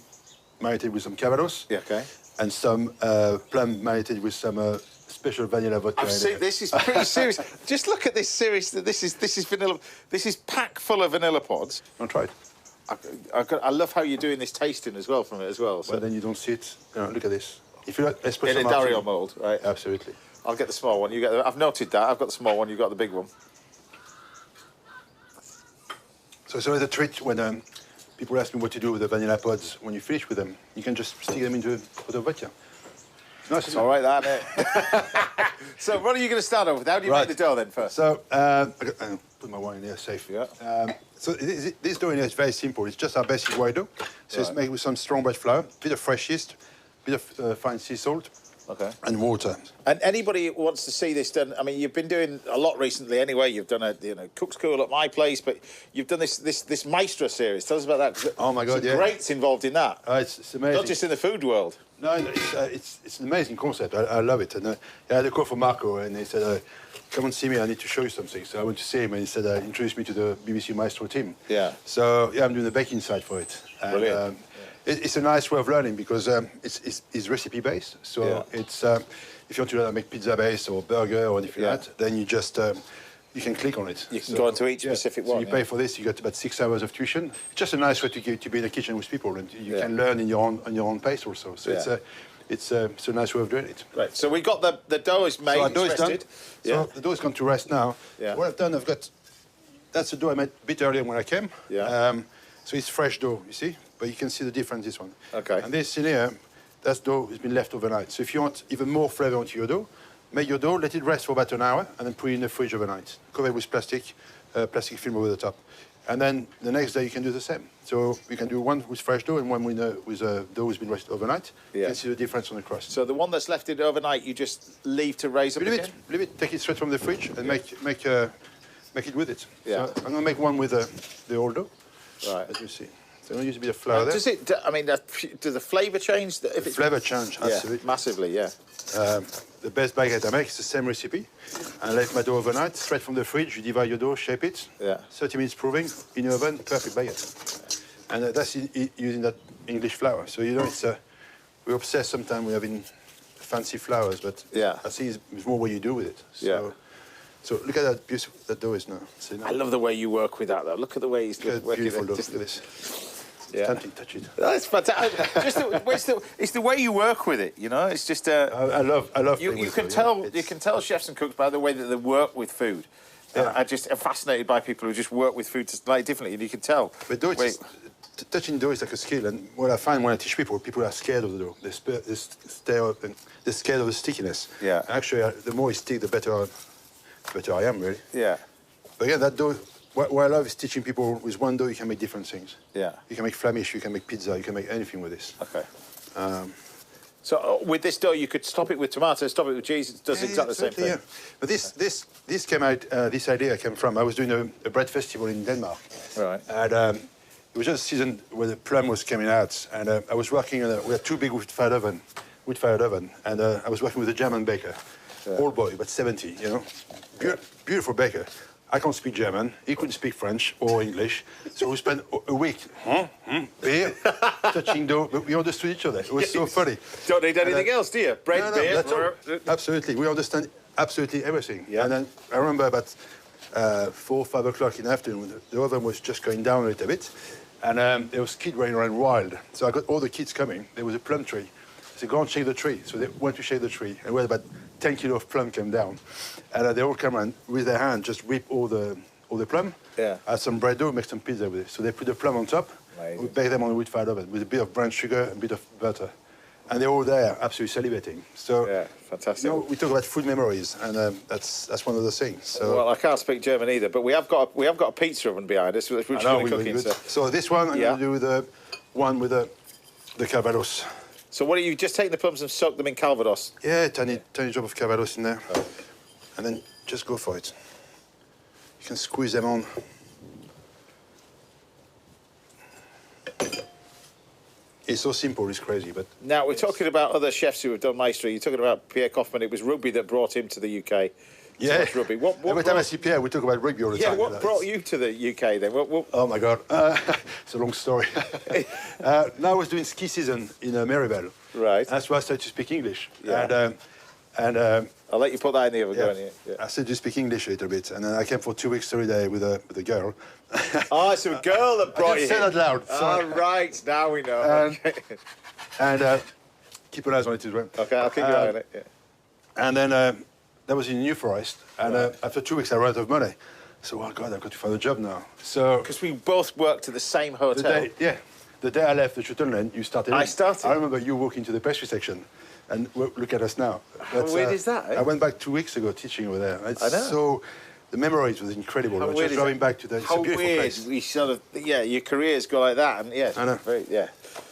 marinated with some Calvados. Yeah, okay. And some plum marinated with some special vanilla vodka. I've seen this is pretty serious. Just look at this series. This is vanilla. This is packed full of vanilla pods. I'll try it. I love how you're doing this tasting as well from it as well. So. But then you don't see it. Look at this. If you like espresso In a martini- Dario mould, right? Absolutely. I'll get the small one. You get. I've noted that. I've got the small one. You've got the big one. So it's always a treat when people ask me what to do with the vanilla pods. When you finish with them, you can just stick them into a pot of vodka. It's nice. It's all right, that, isn't it? So what are you going to start off with? How do you make the dough then first? So I'll put my wine in there safe. Yeah. So this dough in here is very simple. It's just our basic white dough. So it's made with some strong bread flour, a bit of fresh yeast, a bit of fine sea salt, and water. And anybody who wants to see this done, I mean, you've been doing a lot recently anyway. You've done a cook school at my place, but you've done this Maestro series. Tell us about that. Oh my God, some yeah. greats involved in that. It's amazing. Not just in the food world. No, it's an amazing concept. I love it. And I had a call from Marco, and he said, "Come and see me. I need to show you something." So I went to see him, and he said, "Introduce me to the BBC Maestro team." Yeah. So yeah, I'm doing the baking side for it. And, Brilliant. It's a nice way of learning because it's recipe based. So it's if you want to learn how to make pizza based or burger or anything like that, then you just you can click on it. You can go into each specific one. So you pay for this. You get about 6 hours of tuition. It's just a nice way to be in the kitchen with people, and you can learn in your own pace also. So it's a nice way of doing it. Right. So we got the dough is made. So our dough is done. rested. So the dough is gone to rest now. Yeah. What I've done, that's the dough I made a bit earlier when I came. Yeah. So it's fresh dough, you see, but you can see the difference this one. Okay. And this in here, that dough has been left overnight. So if you want even more flavour onto your dough, make your dough, let it rest for about an hour, and then put it in the fridge overnight. Cover it with plastic film over the top. And then the next day you can do the same. So you can do one with fresh dough and one with dough has been rested overnight. You can see the difference on the crust. So the one that's left in overnight, you just leave to raise up again? Leave it, take it straight from the fridge and make it with it. Yeah. So I'm going to make one with the old dough, Right. as you see. So I'm going to use a bit of flour there. Does it? I mean, does the flavour change? If The flavour change, absolutely. Yeah, massively, yeah. The best baguette I make is the same recipe. I left my dough overnight, straight from the fridge. You divide your dough, shape it. Yeah. 30 minutes proving in the oven, perfect baguette. And that's using that English flour. So you know, we're obsessed sometimes with having fancy flours, but I think it's more what you do with it. So, So look at that beautiful that dough is now. See now? I love the way you work with that, though. Look at the way he's working beautiful it. dough. Just Look at this. Yeah. Tempting, touch it. That's fantastic. It's the way you work with it, you know. It's just. I love. You can tell. You can tell chefs and cooks by the way that they work with food. Yeah. I'm just fascinated by people who just work with food slightly differently, and you can tell. But dough, touching dough is like a skill, and what I find when I teach people are scared of the dough. They're scared of the stickiness. Yeah. Actually, the more it sticks, the better I am, really. Yeah. But again, that dough, what I love is teaching people with one dough you can make different things. Yeah. You can make flamish, you can make pizza, you can make anything with this. Okay. So with this dough, you could stop it with tomatoes, stop it with cheese. It does exactly the same thing. Yeah. But this came out. This idea came from. I was doing a bread festival in Denmark. Right. And it was just a season where the plum was coming out, and I was working on. We had two big wood-fired oven, and I was working with a German baker, old boy, but 70. You know, beautiful baker. I can't speak German. He couldn't speak French or English. So we spent a week, beer, touching dough, but we understood each other. It was so funny. Don't need anything else, do you? Bread, No, beer. that's all. Absolutely. We understand absolutely everything. Yeah. And then I remember about 4 or 5 o'clock in the afternoon, the oven was just going down a little bit. And there was kids running around wild. So I got all the kids coming. There was a plum tree. I said, go and shake the tree. So they went to shake the tree. And we had about 10 kilos of plum came down. And they all come around with their hand, just rip all the plum. Yeah. Add some bread dough, make some pizza with it. So they put the plum on top. Amazing. We bake them on the wood-fired oven with a bit of brown sugar and a bit of butter. And they're all there, absolutely salivating. So, Yeah, fantastic. you know, we talk about food memories, and that's one of the things. So, Well, I can't speak German either, but we have got a pizza oven behind us, which we're cooking. So this one, I'm going to do the one with the Calvados. So what are you just taking the plums and soak them in Calvados? Yeah, tiny drop of Calvados in there. And then just go for it. You can squeeze them on. It's so simple, it's crazy, but... Now, we're talking about other chefs who have done Maestro. You're talking about Pierre Kaufman. It was rugby that brought him to the UK. Yeah. So much rugby. What Every time I see Pierre, we talk about rugby all the time. Yeah, what brought you to the UK then? Oh, my God. It's a long story. Now I was doing ski season in Maribel. Right. That's why I started to speak English. Yeah. And I'll let you put that in the oven. yeah, Go on here. Yeah. I started to speak English a little bit. And then I came for 2 weeks holiday with a girl. Oh, it's a girl that brought you I just said here. that loud. Oh, right. Now we know. Okay. And keep an eye on it as well. Okay, I'll keep your eye on it. Yeah. And then that was in New Forest. And after 2 weeks, I ran out of money. So, oh, God, I've got to find a job now. So... Because we both worked at the same hotel. The day I left the Shuttle, you started. I started. I remember you walking to the pastry section, and look at us now. How weird is that? Eh? I went back 2 weeks ago teaching over there. It's I know. So the memories was incredible. How We're weird just is driving that? back to the it's How a beautiful weird. place. We sort of, your careers go like that, and yeah. I know. Very, yeah.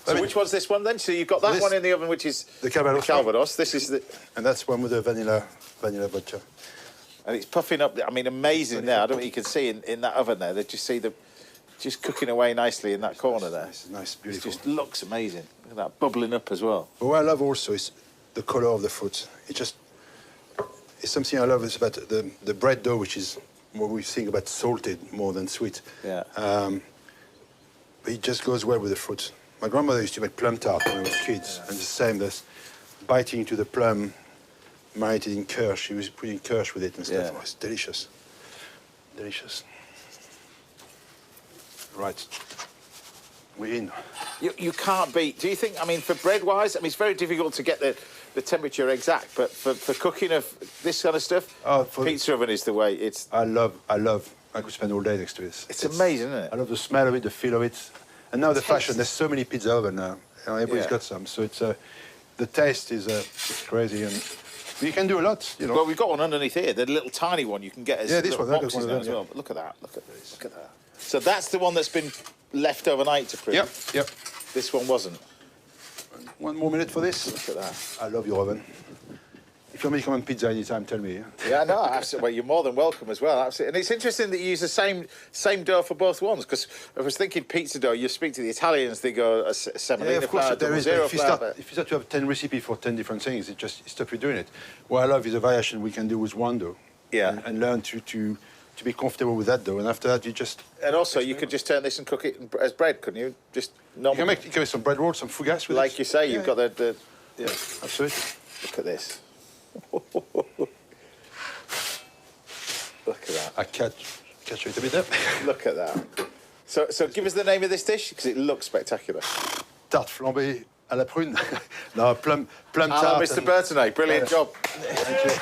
So I mean, which one's this one then? So you've got that this- one in the oven, which is The Calvados. Calvados. This is the, And that's one with the vanilla vodka. and it's puffing up. I mean, amazing there. I don't know what you can see in that oven there. They just see the, just cooking away nicely in that corner there. It's nice, It beautiful. just looks amazing. Look at that bubbling up as well. But what I love also is the color of the fruit. It's something I love is about the bread dough, which is what we think about salted more than sweet. Yeah. But it just goes well with the fruit. My grandmother used to make plum tart when I was kids, and the same, this biting into the plum, marinated in kirsch. She was putting kirsch with it and stuff. Yeah. Oh, it's delicious. Delicious. Right. We're in. You can't beat. Do you think? I mean, for bread wise, I mean, it's very difficult to get the temperature exact. But for cooking of this kind of stuff, pizza oven is the way. It's. I love. I could spend all day next to this. It's amazing, isn't it? I love the smell of it, the feel of it, and now the fashion. There's so many pizza ovens now. You know, everybody's got some, so it's the taste is it's crazy, and you can do a lot. You know. Well, we've got one underneath here. The little tiny one you can get as this little one. That boxes was one now of as them, well. But look at that. Look at this. Look at that. So that's the one that's been left overnight to prove. Yep. This one wasn't. 1 more minute for this. Look at that. I love your oven. If you want me to come on pizza anytime, tell me. Yeah, no, absolutely. Well, you're more than welcome as well. Absolutely. And it's interesting that you use the same dough for both ones, because I was thinking pizza dough, you speak to the Italians, they go a semolina of course, flour, there is. zero If you flour. start to have 10 recipes for 10 different things, it just stop you doing it. What I love is the variation we can do with one dough. Yeah. And learn to be comfortable with that dough. And after that, you just... And also, you could just turn this and cook it as bread, couldn't you? Just normal. You can make some bread rolls, some fougasse with it. Like you say, you've got the... Yeah, absolutely. Look at this. Look at that. I catch it a bit up. Look at that. So give us the name of this dish, because it looks spectacular. Tarte flambée à la prune. No, plum Hello, tart. Mr. Bertinet. Brilliant job. Thank you.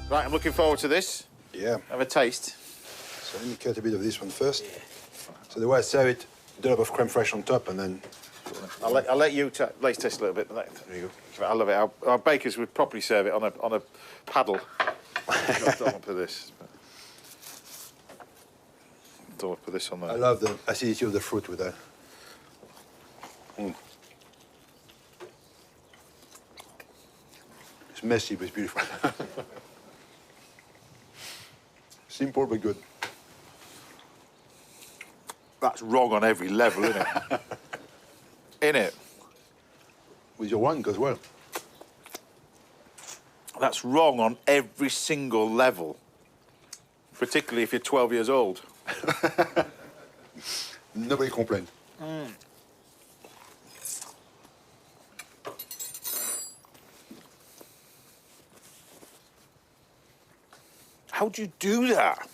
Right, I'm looking forward to this. Yeah. Have a taste. So let me cut a bit of this one first. So the way I serve it, a dollop of creme fraiche on top, and then... I'll let you taste a little bit. There you go. I love it. Our bakers would probably serve it on a paddle. Don't put this. Don't put this on there. I love the acidity of the fruit with that. It's messy, but it's beautiful. Simple, but good. That's wrong on every level, isn't it? In it. With your wine goes well. That's wrong on every single level, particularly if you're 12 years old. Nobody complained. How do you do that?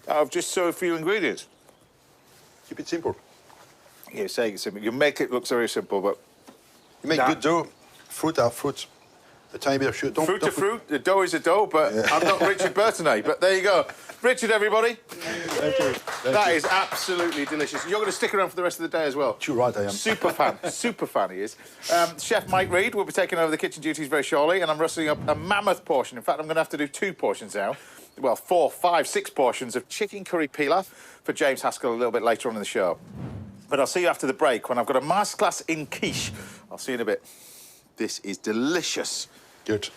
Out of just so few ingredients? Keep it simple. You're saying it's simple. You make it look very simple, but... You make good dough. Fruit are fruits. A tiny bit of sugar. Fruit to fruit. The dough is a dough, but I'm not Richard Bertinet. But there you go. Richard, everybody. Thank you. That is absolutely delicious. You're going to stick around for the rest of the day as well. Too right, I am. Super fan. Super fan he is. Chef Mike Reid will be taking over the kitchen duties very shortly, and I'm rustling up a mammoth portion. In fact, I'm going to have to do 2 portions now. Well, 4, 5, 6 portions of chicken curry pilaf for James Haskell a little bit later on in the show. But I'll see you after the break when I've got a masterclass in quiche. I'll see you in a bit. This is delicious. Good.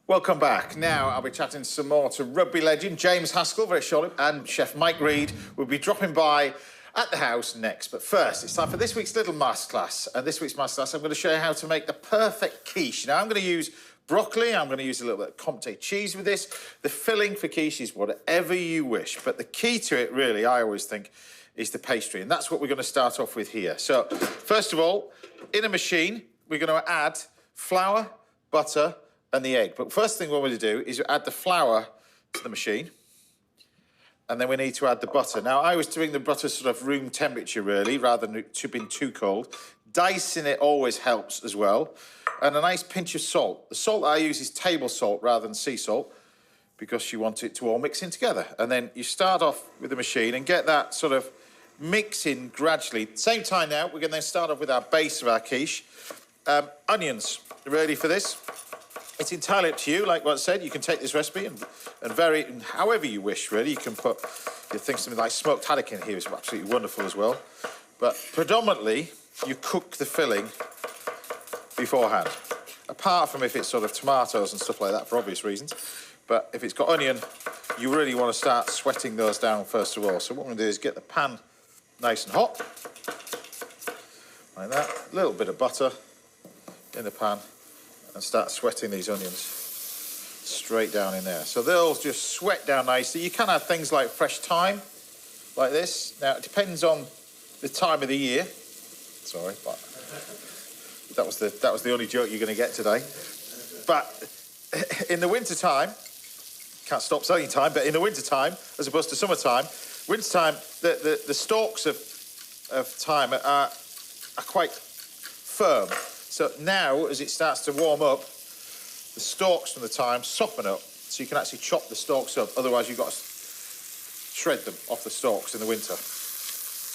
Welcome back. Now I'll be chatting some more to rugby legend James Haskell very shortly, and Chef Mike Reid will be dropping by at the house next. But first, it's time for this week's little masterclass. And this week's masterclass, I'm going to show you how to make the perfect quiche. Now, I'm going to use broccoli. I'm going to use a little bit of Comté cheese with this. The filling for quiche is whatever you wish. But the key to it, really, I always think, is the pastry. And that's what we're going to start off with here. So, first of all, in a machine, we're going to add flour, butter, and the egg. But first thing we're going to do is add the flour to the machine. And then we need to add the butter. Now, I was doing the butter sort of room temperature, really, rather than being too cold. Dicing it always helps as well. And a nice pinch of salt. The salt I use is table salt rather than sea salt because you want it to all mix in together. And then you start off with the machine and get that sort of mix in gradually. Same time now, we're going to then start off with our base of our quiche. Onions. Ready for this? It's entirely up to you. Like what I said, you can take this recipe and vary it however you wish, really. You can put, you think something like smoked haddock in here is absolutely wonderful as well. But predominantly, you cook the filling beforehand. Apart from if it's sort of tomatoes and stuff like that, for obvious reasons. But if it's got onion, you really want to start sweating those down first of all. So what I'm going to do is get the pan nice and hot. Like that. A little bit of butter in the pan. And start sweating these onions straight down in there. So they'll just sweat down nicely. You can add things like fresh thyme, like this. Now, it depends on the time of the year. Sorry, but that was the only joke you're going to get today. But in the wintertime, can't stop saying time, but in the wintertime, as opposed to summertime, wintertime, the stalks of thyme are quite firm. So now, as it starts to warm up, the stalks from the thyme soften up, so you can actually chop the stalks up. Otherwise, you've got to shred them off the stalks in the winter,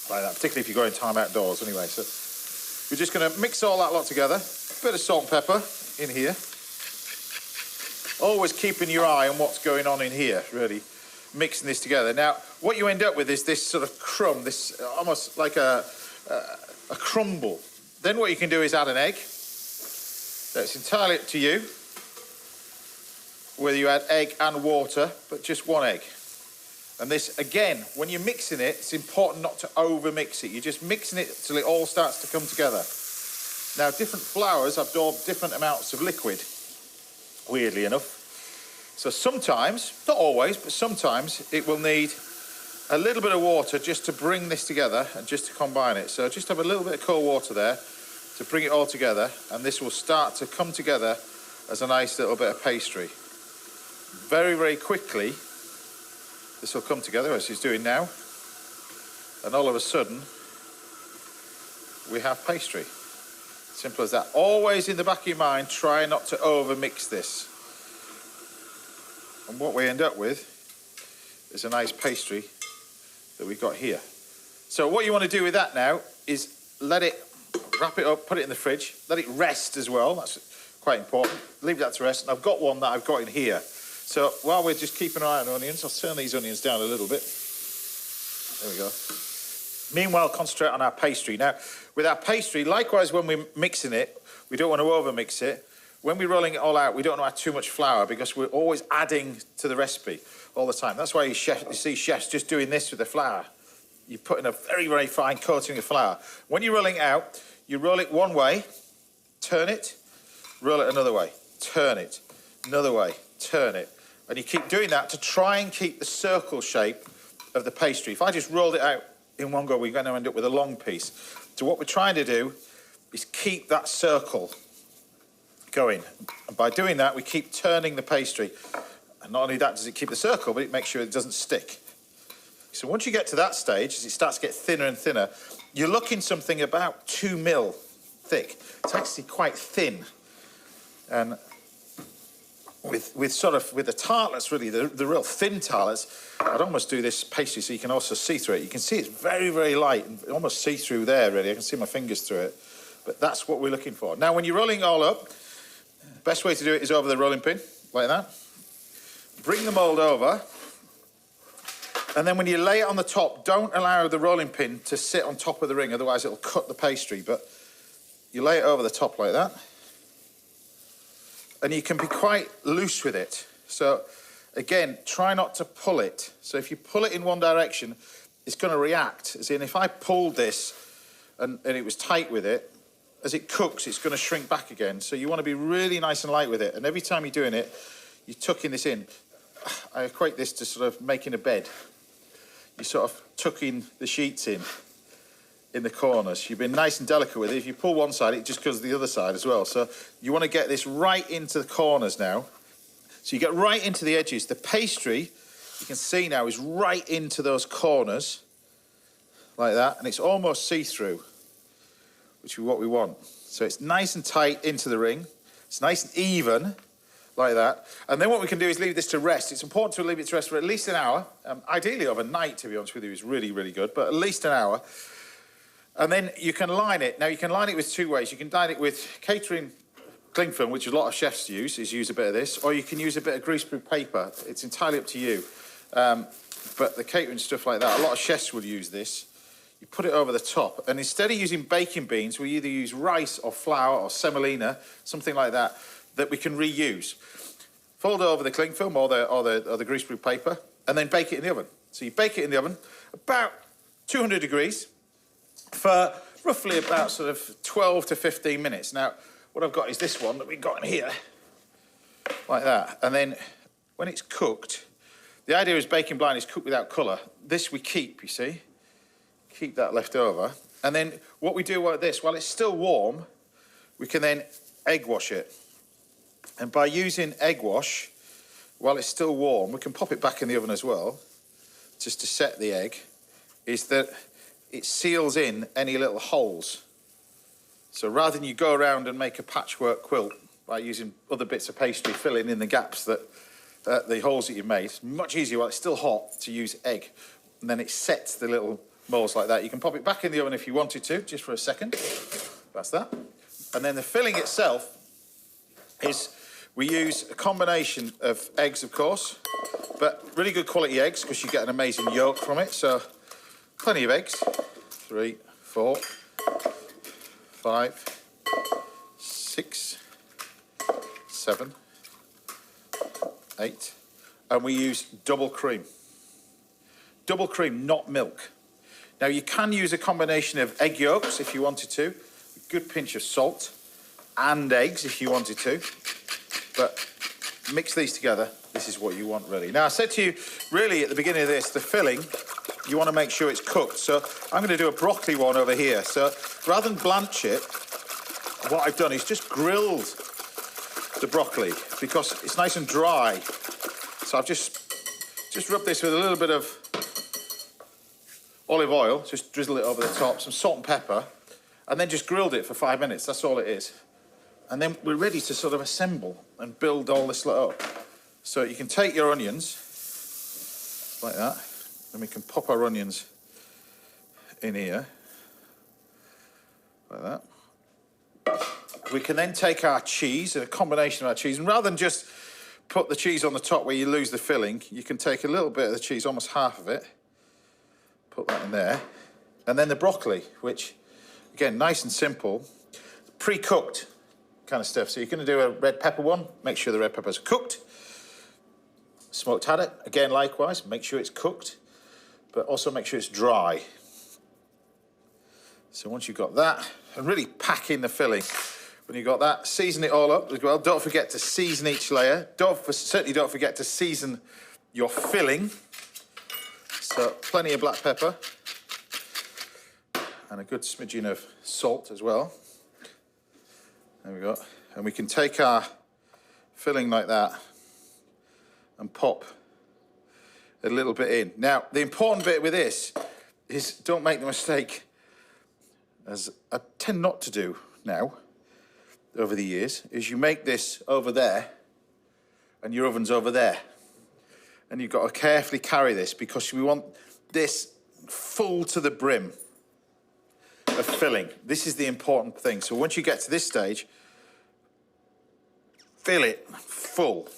like that, particularly if you're growing thyme outdoors anyway. So we're just going to mix all that lot together. A bit of salt and pepper in here. Always keeping your eye on what's going on in here, really, mixing this together. Now, what you end up with is this sort of crumb, this almost like a crumble. Then what you can do is add an egg. That's entirely up to you, whether you add egg and water, but just one egg. And this, again, when you're mixing it, it's important not to over-mix it. You're just mixing it till it all starts to come together. Now, different flours absorb different amounts of liquid, weirdly enough. So sometimes, not always, but sometimes it will need a little bit of water just to bring this together and just to combine it. So just have a little bit of cold water there to bring it all together, and this will start to come together as a nice little bit of pastry. Very, very quickly, this will come together, as he's doing now, and all of a sudden, we have pastry. Simple as that. Always in the back of your mind, try not to over-mix this. And what we end up with is a nice pastry that we've got here. So what you want to do with that now is let it, wrap it up, put it in the fridge, let it rest as well. That's quite important. Leave that to rest. And I've got one that I've got in here. So while we're just keeping an eye on onions, I'll turn these onions down a little bit. There we go. Meanwhile, concentrate on our pastry. Now, with our pastry, likewise, when we're mixing it, we don't want to over-mix it. When we're rolling it all out, we don't want to add too much flour because we're always adding to the recipe all the time. That's why you see chefs just doing this with the flour. You're putting a very, very fine coating of flour. When you're rolling it out, you roll it one way, turn it, roll it another way, turn it, another way, turn it. And you keep doing that to try and keep the circle shape of the pastry. If I just rolled it out in one go, we're going to end up with a long piece. So what we're trying to do is keep that circle going. And by doing that, we keep turning the pastry. And not only that does it keep the circle, but it makes sure it doesn't stick. So once you get to that stage, as it starts to get thinner and thinner, you're looking something about 2 mil thick. It's actually quite thin. And with the tartlets, really, the real thin tartlets, I'd almost do this pastry so you can also see through it. You can see it's very, very light and almost see through there, really. I can see my fingers through it. But that's what we're looking for. Now, when you're rolling it all up, the best way to do it is over the rolling pin, like that. Bring the mould over. And then when you lay it on the top, don't allow the rolling pin to sit on top of the ring, otherwise it'll cut the pastry. But you lay it over the top like that. And you can be quite loose with it. So, again, try not to pull it. So if you pull it in one direction, it's going to react. As in, if I pulled this and it was tight with it, as it cooks, it's going to shrink back again. So you want to be really nice and light with it. And every time you're doing it, you're tucking this in. I equate this to sort of making a bed. You're sort of tucking the sheets in the corners. You've been nice and delicate with it. If you pull one side, it just goes to the other side as well. So you want to get this right into the corners now. So you get right into the edges. The pastry, you can see now, is right into those corners, like that, and it's almost see-through, which is what we want. So it's nice and tight into the ring. It's nice and even, like that. And then what we can do is leave this to rest. It's important to leave it to rest for at least an hour. Ideally overnight, to be honest with you, is really, really good, but at least an hour. And then you can line it. Now, you can line it with two ways. You can line it with catering cling film, which a lot of chefs use a bit of this, or you can use a bit of greaseproof paper. It's entirely up to you. But the catering stuff like that, a lot of chefs will use this. You put it over the top, and instead of using baking beans, we either use rice or flour or semolina, something like that, that we can reuse. Fold over the cling film or the greaseproof paper, and then bake it in the oven. So you bake it in the oven about 200 degrees for roughly about sort of 12 to 15 minutes. Now, what I've got is this one that we've got in here, like that. And then when it's cooked, the idea is baking blind is cooked without colour. This we keep, you see. Keep that left over. And then what we do with this, while it's still warm, we can then egg wash it. And by using egg wash, while it's still warm, we can pop it back in the oven as well, just to set the egg, is that it seals in any little holes. So rather than you go around and make a patchwork quilt by using other bits of pastry filling in the gaps that the holes that you've made, it's much easier while it's still hot to use egg. And then it sets the little moulds like that. You can pop it back in the oven if you wanted to, just for a second. That's that. And then the filling itself is, we use a combination of eggs, of course, but really good quality eggs because you get an amazing yolk from it. So plenty of eggs. 3, 4, 5, 6, 7, 8. And we use double cream. Double cream, not milk. Now, you can use a combination of egg yolks if you wanted to, a good pinch of salt, and eggs if you wanted to. But mix these together, this is what you want, really. Now, I said to you, really, at the beginning of this, the filling, you want to make sure it's cooked. So I'm going to do a broccoli one over here. So rather than blanch it, what I've done is just grilled the broccoli because it's nice and dry. So I've just rubbed this with a little bit of olive oil, just drizzle it over the top, some salt and pepper, and then just grilled it for 5 minutes. That's all it is. And then we're ready to sort of assemble and build all this lot up. So you can take your onions, like that, and we can pop our onions in here, like that. We can then take our cheese, a combination of our cheese, and rather than just put the cheese on the top where you lose the filling, you can take a little bit of the cheese, almost half of it, put that in there, and then the broccoli, which, again, nice and simple, pre-cooked kind of stuff. So you're going to do a red pepper one, make sure the red peppers are cooked. Smoked haddock, again, likewise, make sure it's cooked, but also make sure it's dry. So once you've got that, and really pack in the filling. When you've got that, season it all up as well. Don't forget to season each layer. Certainly don't forget to season your filling. So plenty of black pepper. And a good smidgen of salt as well. There we go. And we can take our filling like that and pop a little bit in. Now, the important bit with this is don't make the mistake, as I tend not to do now, over the years, is you make this over there and your oven's over there. And you've got to carefully carry this because we want this full to the brim of filling. This is the important thing. So once you get to this stage, fill it full.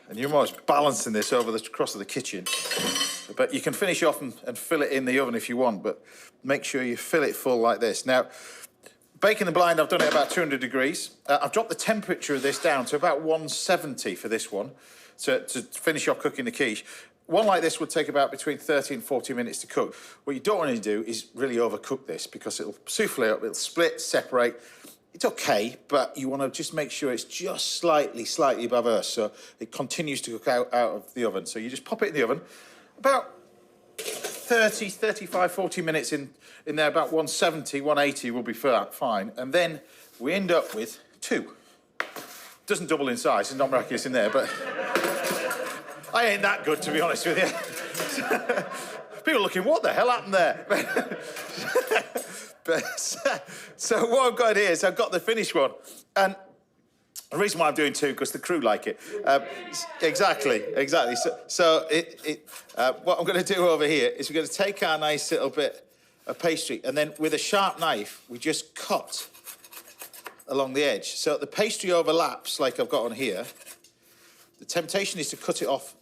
And you're almost balancing this over the across of the kitchen. But you can finish off and fill it in the oven if you want, but make sure you fill it full like this. Now, baking the blind, I've done it about 200 degrees. I've dropped the temperature of this down to about 170 for this one to finish off cooking the quiche. One like this would take about between 30 and 40 minutes to cook. What you don't want to do is really overcook this because it'll souffle up, it'll split, separate. It's okay, but you want to just make sure it's just slightly above Earth, so it continues to cook out of the oven. So you just pop it in the oven, about 30, 35, 40 minutes in there, about 170, 180 will be fine. And then we end up with 2. Doesn't double in size, it's not miraculous in there, but I ain't that good, to be honest with you. People are looking, what the hell happened there? So what I've got here is I've got the finished one. And the reason why I'm doing 2, because the crew like it. Exactly. So what I'm going to do over here is we're going to take our nice little bit of pastry, and then with a sharp knife, we just cut along the edge. So the pastry overlaps like I've got on here. The temptation is to cut it off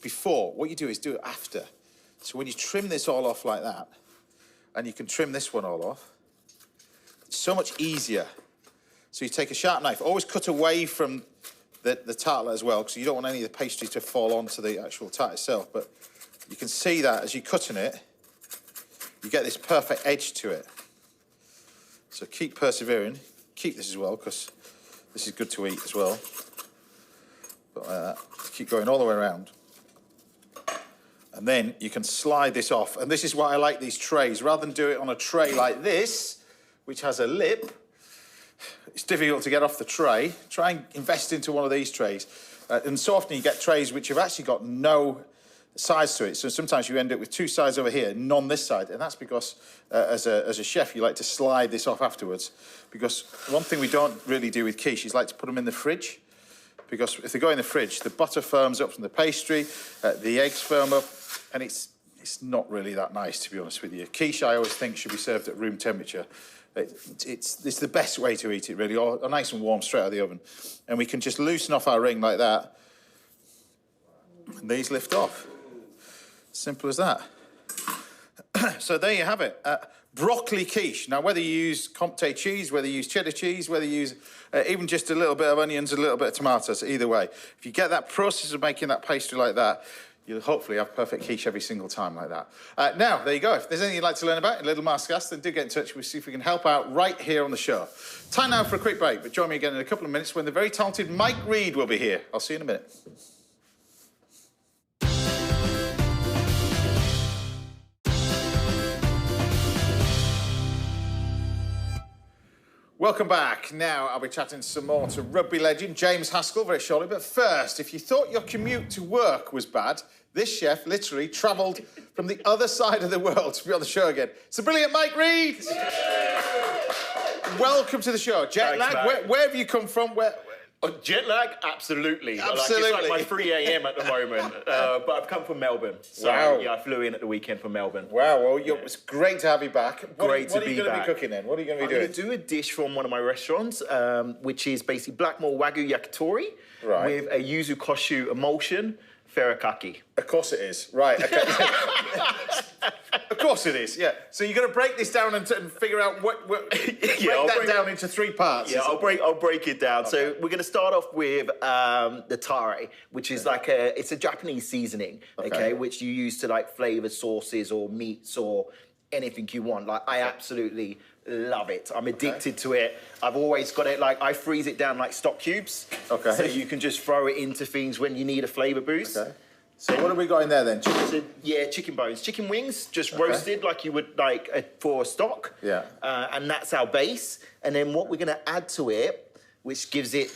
before. What you do is do it after. So when you trim this all off like that, and you can trim this one all off, it's so much easier. So you take a sharp knife, always cut away from the tartlet as well, because you don't want any of the pastry to fall onto the actual tart itself. But you can see that as you're cutting it, you get this perfect edge to it. So keep persevering. Keep this as well, because this is good to eat as well. But like that. Keep going all the way around. And then you can slide this off. And this is why I like these trays. Rather than do it on a tray like this, which has a lip, it's difficult to get off the tray. Try and invest into one of these trays. And so often you get trays which have actually got no sides to it. So sometimes you end up with 2 sides over here, none this side. And that's because, as a chef, you like to slide this off afterwards. Because one thing we don't really do with quiche is like to put them in the fridge. Because if they go in the fridge, the butter firms up from the pastry, the eggs firm up, and it's not really that nice, to be honest with you. Quiche, I always think, should be served at room temperature. It's the best way to eat it, really, or nice and warm straight out of the oven. And we can just loosen off our ring like that, and these lift off. Simple as that. So there you have it. Broccoli quiche. Now, whether you use Comté cheese, whether you use cheddar cheese, whether you use even just a little bit of onions, a little bit of tomatoes, either way. If you get that process of making that pastry like that, you'll hopefully have perfect quiche every single time like that. Now, there you go. If there's anything you'd like to learn about in Little Mascas, then do get in touch. We'll see if we can help out right here on the show. Time now for a quick break, but join me again in a couple of minutes when the very talented Mike Reid will be here. I'll see you in a minute. Welcome back. Now I'll be chatting some more to rugby legend James Haskell very shortly. But first, if you thought your commute to work was bad, this chef literally travelled from the other side of the world to be on the show again. It's the brilliant Mike Reid. Welcome to the show. Jet lag, where have you come from? Jet lag, absolutely. Absolutely. Like, it's like my 3 a.m. at the moment. But I've come from Melbourne. So, wow. Yeah, I flew in at the weekend from Melbourne. Wow, well, it's great to have you back. What are you going to be cooking then? What are you going to be doing? I'm going to do a dish from one of my restaurants, which is basically Blackmore Wagyu Yakitori with a yuzu koshu emulsion, ferrikaki. Of course it is. Right, okay. Of course it is, yeah. So you're going to break this down and figure out break that down into 3 parts. Yeah, I'll break it down. Okay. So we're going to start off with the tare, which is it's a Japanese seasoning, okay, which you use to like flavour sauces or meats or anything you want. Like, I absolutely love it. I'm addicted to it. I've always got it, like, I freeze it down like stock cubes. Okay. So you can just throw it into things when you need a flavour boost. Okay. So what have we got in there then? Chicken? Yeah, chicken bones. Chicken wings, just roasted like you would for a stock. Yeah. And that's our base. And then what we're going to add to it, which gives it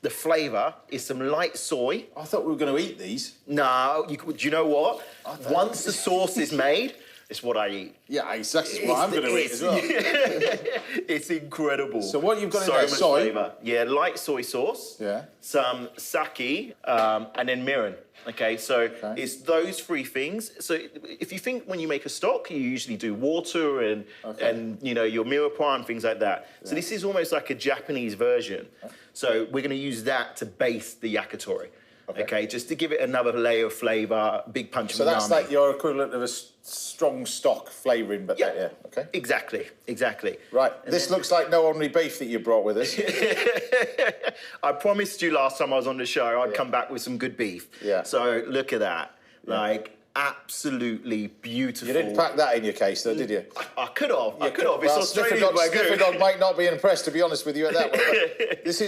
the flavour, is some light soy. I thought we were going to eat these. No, do you know what? Once the sauce is made, it's what I eat. Yeah, exactly what I'm going to eat as well. It's incredible. So what you've got in there? Soy? Flavour. Yeah, light soy sauce. Yeah. Some sake, and then mirin. Okay, so it's those 3 things. So if you think when you make a stock, you usually do water and you know, your mirepoix and things like that. Yeah. So this is almost like a Japanese version. Okay. So we're going to use that to base the yakitori. Okay, just to give it another layer of flavour, big punch of umami. So that's like your equivalent of a strong stock flavouring, but yeah, okay. Exactly. Right, and this looks like no ordinary beef that you brought with us. I promised you last time I was on the show I'd come back with some good beef. Yeah. So look at that, like absolutely beautiful. You didn't pack that in your case, though, did you? I could have. It's well, Australian Wagyu. Sniffer Dog might not be impressed, to be honest with you, at that one. This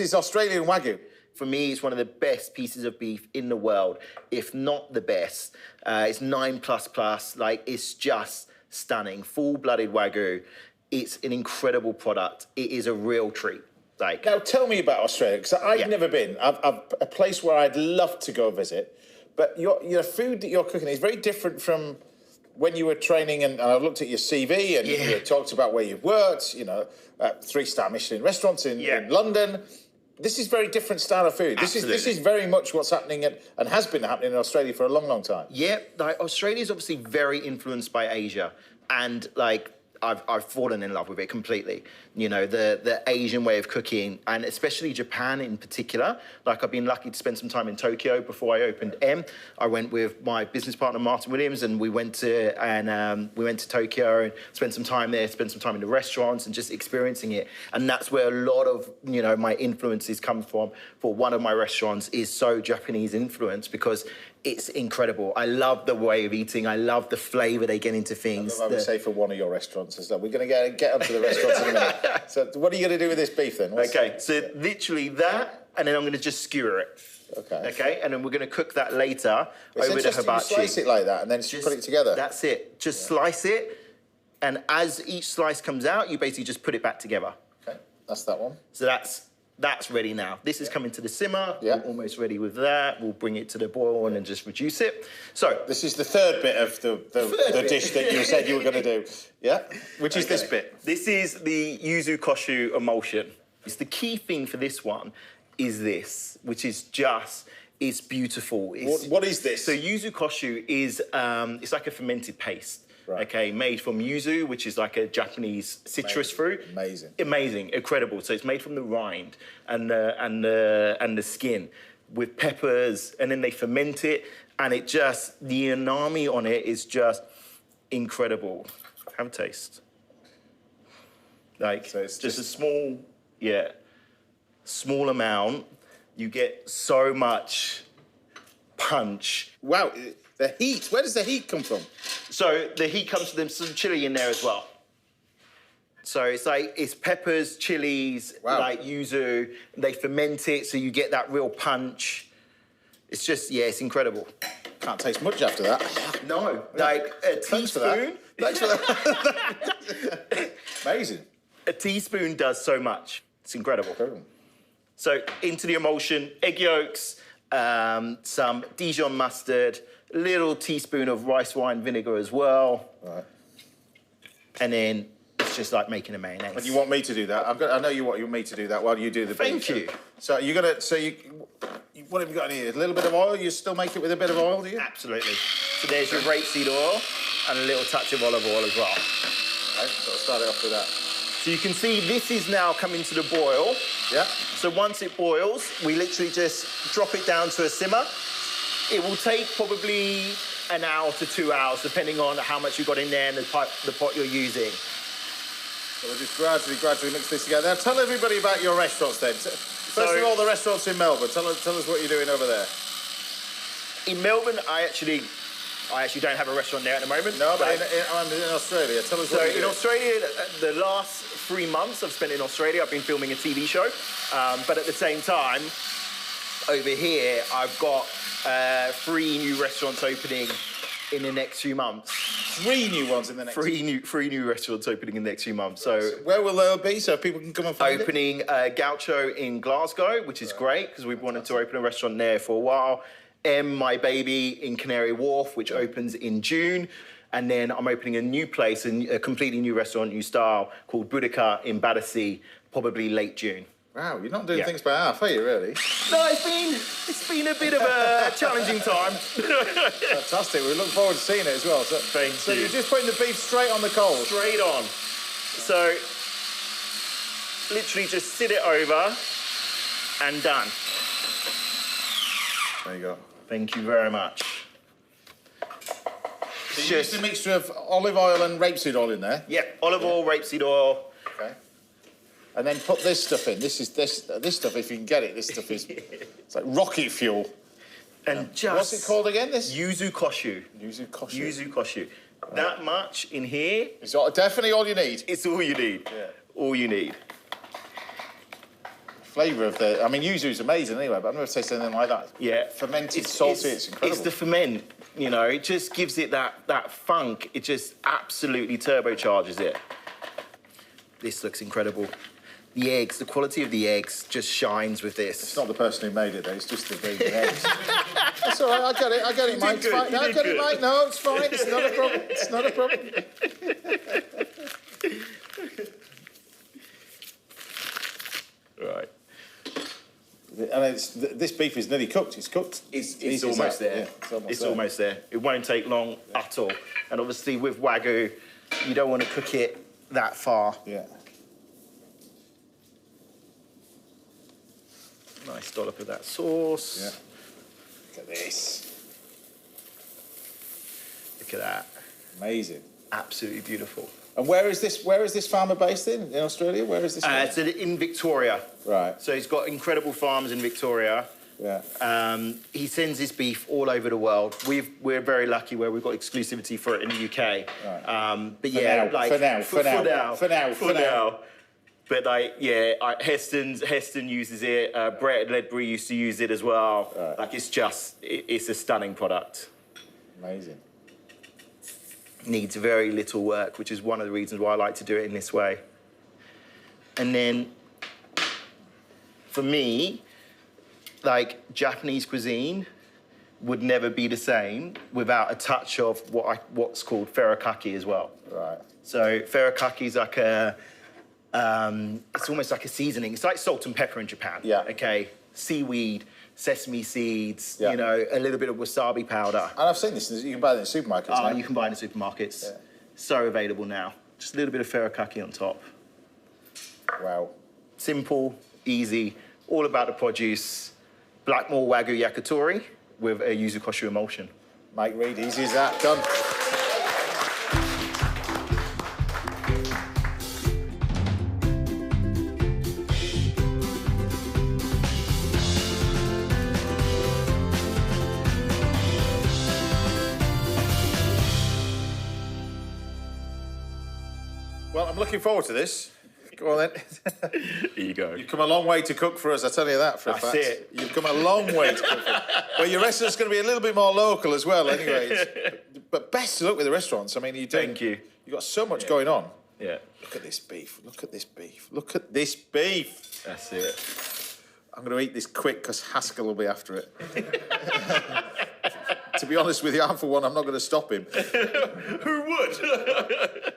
is Australian Wagyu. For me, it's one of the best pieces of beef in the world, if not the best. It's 9++, like, it's just stunning. Full-blooded Wagyu. It's an incredible product. It is a real treat. Like, now, tell me about Australia, because I've never been. I've a place where I'd love to go visit, but your food that you're cooking is very different from when you were training, and I've looked at your CV, and you talked about where you've worked, you know, 3-star Michelin restaurants in London. This is very different style of food. This is very much what's happening and has been happening in Australia for a long, long time. Yeah, like, Australia is obviously very influenced by Asia, and like I've fallen in love with it completely. You know, the Asian way of cooking, and especially Japan in particular. Like, I've been lucky to spend some time in Tokyo before I opened M. I went with my business partner Martin Williams, and we went to Tokyo and spent some time there, spent some time in the restaurants and just experiencing it. And that's where a lot of, you know, my influences come from. For one of my restaurants is so Japanese influence because it's incredible. I love the way of eating. I love the flavour they get into things. I would say for one of your restaurants as well. We're going to get onto the restaurants in a minute. So what are you going to do with this beef then? So literally that, and then I'm going to just skewer it. Okay, and then we're going to cook that later over the hibachi. You slice it like that and then just put it together. That's it. Just slice it, and as each slice comes out, you basically just put it back together. Okay, that's that one. So that's ready now. This is coming to the simmer. Yeah. We're almost ready with that. We'll bring it to the boil and then just reduce it. So this is the third bit of the dish that you said you were going to do. Yeah? Which is this bit? This is the yuzu koshu emulsion. It's the key thing for this one is this, which is just, it's beautiful. What is this? So yuzu koshu is, it's like a fermented paste. Right. Okay, made from yuzu, which is like a Japanese citrus fruit. Amazing, incredible. So it's made from the rind and the skin with peppers, and then they ferment it, and it just, the umami on it is just incredible. Have a taste. Like, so it's just a small amount. You get so much punch. Wow. The heat, where does the heat come from? So the heat comes from some chili in there as well. So it's peppers, chilies, like yuzu. They ferment it, so you get that real punch. It's just, it's incredible. Can't taste much after that. No, like a teaspoon. Thanks for that. Amazing. A teaspoon does so much. It's incredible. So into the emulsion, egg yolks, some Dijon mustard, a little teaspoon of rice wine vinegar as well. Right. And then it's just like making a mayonnaise. And you want me to do that? I know you want me to do that while you do the beef. Thank you. So you're gonna. What have you got in here? A little bit of oil. You still make it with a bit of oil, do you? Absolutely. So there's your rapeseed oil and a little touch of olive oil as well. Okay, so I'll start it off with that. So you can see this is now coming to the boil. Yeah. So once it boils, we literally just drop it down to a simmer. It will take probably an hour to 2 hours, depending on how much you've got in there and the pot you're using. So we'll just gradually mix this together. Now tell everybody about your restaurants then. First of all, the restaurants in Melbourne. Tell us what you're doing over there. In Melbourne, I actually don't have a restaurant there at the moment. No, but in Australia, tell us what you're doing. In Australia, the last 3 months I've spent in Australia, I've been filming a TV show. But at the same time, over here, I've got 3 new restaurants opening in the next few months. 3 new ones in the next... Three new restaurants opening in the next few months. So where will they be so people can come and find opening Gaucho in Glasgow, which is great because we've wanted to open a restaurant there for a while. My Baby in Canary Wharf, which opens in June. And then I'm opening a new place, a completely new restaurant, new style, called Boudica in Battersea, probably late June. Wow, you're not doing things by half, are you, really? No, it's been a bit of a challenging time. Fantastic. We look forward to seeing it as well. So you're just putting the beef straight on the coals? Straight on. So literally just sit it over and done. There you go. Thank you very much. So you used a mixture of olive oil and rapeseed oil in there? Yeah, olive oil, rapeseed oil. Okay. And then put this stuff in. This stuff, if you can get it, this stuff is it's like rocket fuel. And just... What's it called again, this? Yuzu koshu. Yuzu koshu. Yuzu koshu. Right. That much in here... It's definitely all you need. It's all you need. Yeah. All you need. Flavour of the... I mean, yuzu's amazing anyway, but I've never tasted anything like that. Yeah. Fermented, salty, it's incredible. It's the ferment, you know, it just gives it that funk. It just absolutely turbocharges it. This looks incredible. The eggs, the quality of the eggs just shines with this. It's not the person who made it, though. It's just the vegan eggs. It's all right. I get it, Mike. It's fine. No, I get it, Mike. No, it's fine. It's not a problem. It's not a problem. Right. And this beef is nearly cooked. It's cooked. It's almost there. Yeah, it's almost there. It won't take long at all. And obviously with Wagyu, you don't want to cook it that far. Yeah. Nice dollop of that sauce. Yeah. Look at this. Look at that. Amazing. Absolutely beautiful. And where is this farmer based in Australia? Where is this? It's in Victoria. Right. So he's got incredible farms in Victoria. Yeah. He sends his beef all over the world. We're very lucky where we've got exclusivity for it in the UK. Right. But yeah, for now. But like, yeah, Heston uses it. Brett Ledbury used to use it as well. Right. Like, it's a stunning product. Amazing. Needs very little work, which is one of the reasons why I like to do it in this way. And then, for me, like, Japanese cuisine would never be the same without a touch of what's called furikake as well. Right. So furikake is like it's almost like a seasoning. It's like salt and pepper in Japan. Yeah. Okay. Seaweed, sesame seeds, yeah. You know, a little bit of wasabi powder. And I've seen this. You can buy it in supermarkets now. You can buy it in supermarkets. Yeah. So available now. Just a little bit of furikake on top. Wow. Simple, easy, all about the produce. Blackmore Wagyu yakitori with a yuzu koshu emulsion. Mike Reid, easy as that. Done. Well, I'm looking forward to this. Go on then. Here you go. You've come a long way to cook for us, I tell you that for a fact. That's it. You've come a long way to cook for us. Well, your restaurant's going to be a little bit more local as well, anyway. But best of luck with the restaurants. I mean, Thank you. You've got so much going on. Yeah. Look at this beef. Look at this beef. Look at this beef. That's it. I'm going to eat this quick because Haskell will be after it. To be honest with you, I'm for one, I'm not going to stop him. Who would?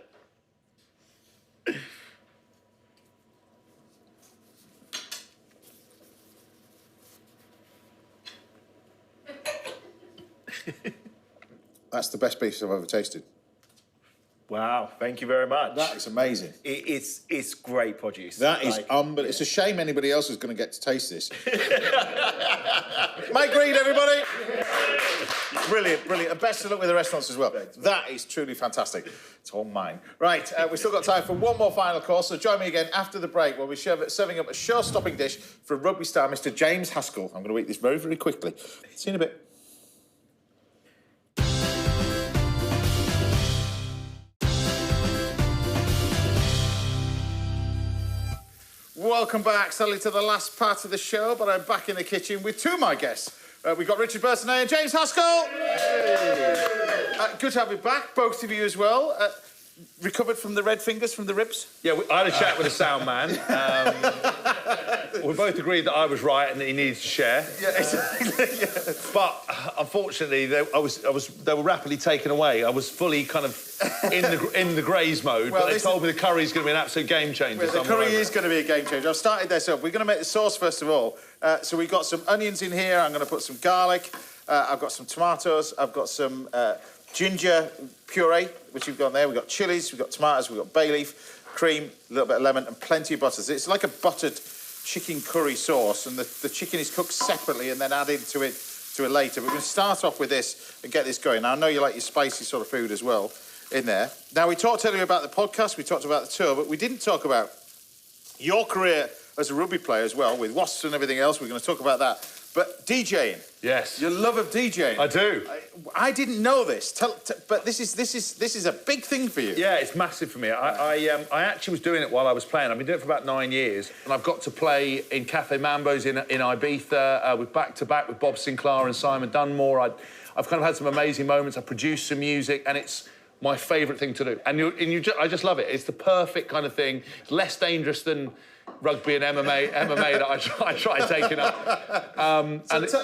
That's the best beef I've ever tasted. Wow, thank you very much. That is amazing. It's great produce. That is unbelievable. It's a shame anybody else is going to get to taste this. Mike Reid, everybody. Brilliant, brilliant. And best of luck with the restaurants as well. That is truly fantastic. It's all mine. Right, we've still got time for one more final course, so join me again after the break when we're serving up a show-stopping dish for rugby star Mr. James Haskell. I'm going to eat this very, very quickly. See you in a bit. Welcome back, sadly, to the last part of the show, but I'm back in the kitchen with two of my guests. We've got Richard Bertinet and James Haskell. Good to have you back, both of you as well. Recovered from the red fingers, from the ribs? Yeah, I had a chat with the sound man. We both agreed that I was right and that he needed to share. Yeah, exactly. Yeah. But unfortunately, they were rapidly taken away. I was fully kind of in the Greys mode, well, but they told me the curry's going to be an absolute game changer. Well, the curry is going to be a game changer. I've started this up. We're going to make the sauce first of all. So we've got some onions in here. I'm going to put some garlic. I've got some tomatoes. I've got some ginger puree, which we've got there. We've got chilies, we've got tomatoes, we've got bay leaf, cream, a little bit of lemon, and plenty of butter. It's like a buttered chicken curry sauce, and the chicken is cooked separately and then added to it later. But we're going to start off with this and get this going. Now, I know you like your spicy sort of food as well in there. Now, we talked earlier about the podcast, we talked about the tour, but we didn't talk about your career as a rugby player as well, with Wasps and everything else. We're going to talk about that. But DJing. Yes. Your love of DJing. I do. I didn't know this, but this is a big thing for you. Yeah, it's massive for me. I actually was doing it while I was playing. I've been doing it for about 9 years, and I've got to play in Cafe Mambo's in Ibiza with back-to-back with Bob Sinclair and Simon Dunmore. I've kind of had some amazing moments. I produced some music, and it's my favourite thing to do. I just love it. It's the perfect kind of thing. It's less dangerous than rugby and MMA that I try taking up.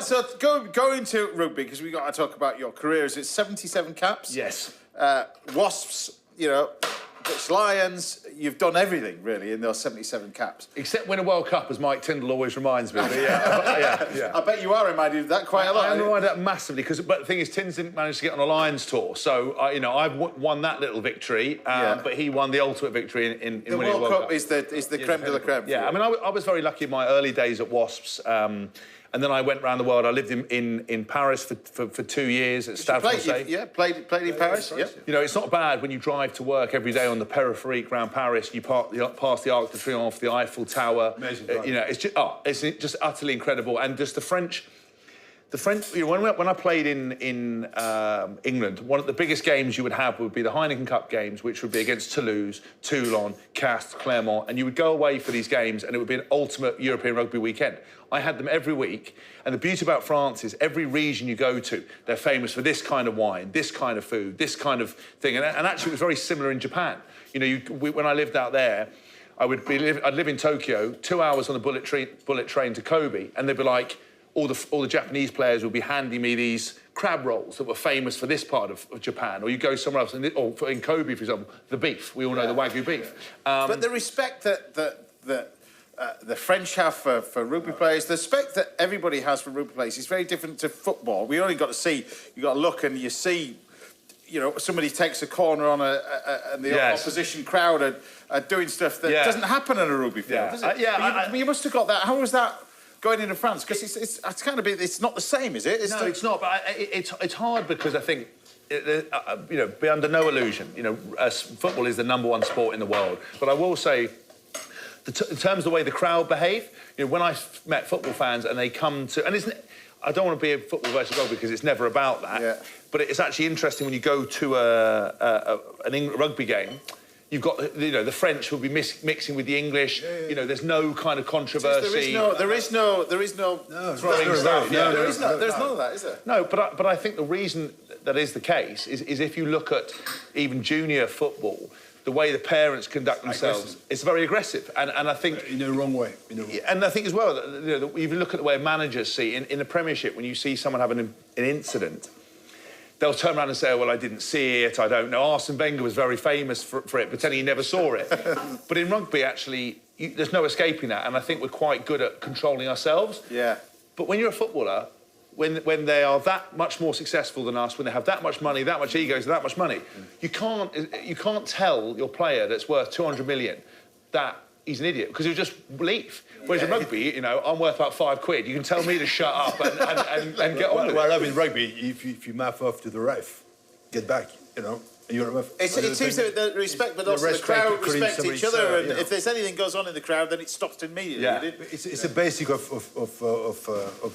So go into rugby, because we've got to talk about your career. Is it 77 caps? Yes. Wasps, you know, British Lions, you've done everything, really, in those 77 caps. Except win a World Cup, as Mike Tyndall always reminds me. But yeah. I bet you are reminded of that quite a lot. I'm reminded of that massively, but the thing is, Tins didn't manage to get on a Lions tour, so, I've won that little victory, but he won the ultimate victory in winning the World Cup. is the creme de la creme. Yeah, I mean, I was very lucky in my early days at Wasps, and then I went around the world. I lived in Paris for 2 years at Stade Francais. Yeah, played in Paris. Yeah. You know, it's not bad when you drive to work every day on the périphérique around Paris. You pass the Arc de Triomphe, the Eiffel Tower. Amazing. It's just utterly incredible. And just the French. You know, when I played in England, one of the biggest games you would have would be the Heineken Cup games, which would be against Toulouse, Toulon, Castres, Clermont, and you would go away for these games, and it would be an ultimate European rugby weekend. I had them every week, and the beauty about France is every region you go to, they're famous for this kind of wine, this kind of food, this kind of thing, and actually it was very similar in Japan. You know, when I lived out there, I'd live in Tokyo, 2 hours on the bullet train to Kobe, and they'd be like, all the Japanese players would be handing me these crab rolls that were famous for this part of Japan, or you go somewhere else, or in Kobe, for example, the beef. We all know the Wagyu beef. But the respect that the French have for rugby players, the respect that everybody has for rugby players is very different to football. We only got to see, you got to look and you see, you know, somebody takes a corner on and the opposition crowd are doing stuff that doesn't happen in a rugby field, does it? You must have got that. How was that going into France? Because it's not the same, is it? It's not. But it's hard because I think, be under no illusion. You know, football is the #1 sport in the world. But I will say, in terms of the way the crowd behave, you know, when I met football fans and they come to, and I don't want to be a football versus rugby because it's never about that. Yeah. But it's actually interesting when you go to a rugby game. You've got, the French will be mixing with the English. Yeah. You know, there's no kind of controversy. There is no throwing stuff. There's none of that, is there? No, but I think the reason that is the case is if you look at even junior football, the way the parents conduct themselves, it's very aggressive. And I think... In the wrong way. And I think as well, that, you know, if you look at the way managers see, in the Premiership, when you see someone having an incident, they'll turn around and say, oh, well, I didn't see it, I don't know. Arsene Wenger was very famous for it, pretending he never saw it. But in rugby, actually, there's no escaping that, and I think we're quite good at controlling ourselves. Yeah. But when you're a footballer, when they are that much more successful than us, when they have that much money, that much egos, that much money, you can't tell your player that's worth 200 million that he's an idiot, because he'll just leave. Whereas in rugby, you know, I'm worth about £5. You can tell me to shut up and get on with it. Well, I mean, rugby, if you mouth off to the ref, get back, you know. It seems that the respect, but also the crowd respect each other, and if there's anything goes on in the crowd, then it stops immediately. Yeah. It's a basic of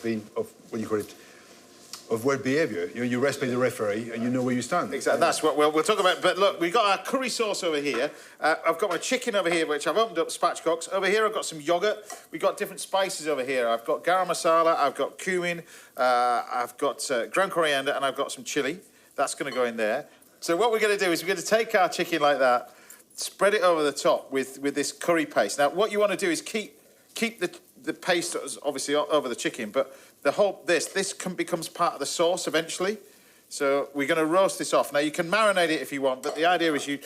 being what do you call it? Of well behaviour. You respect the referee and you know where you stand. Exactly. That's what we'll talk about. But look, we've got our curry sauce over here. I've got my chicken over here, which I've opened up, spatchcocks. Over here, I've got some yoghurt. We've got different spices over here. I've got garam masala, I've got cumin, I've got ground coriander, and I've got some chilli. That's going to go in there. So what we're going to do is we're going to take our chicken like that, spread it over the top with this curry paste. Now, what you want to do is keep the paste obviously over the chicken, but the whole this becomes part of the sauce eventually. So we're going to roast this off. Now, you can marinate it if you want, but the idea is you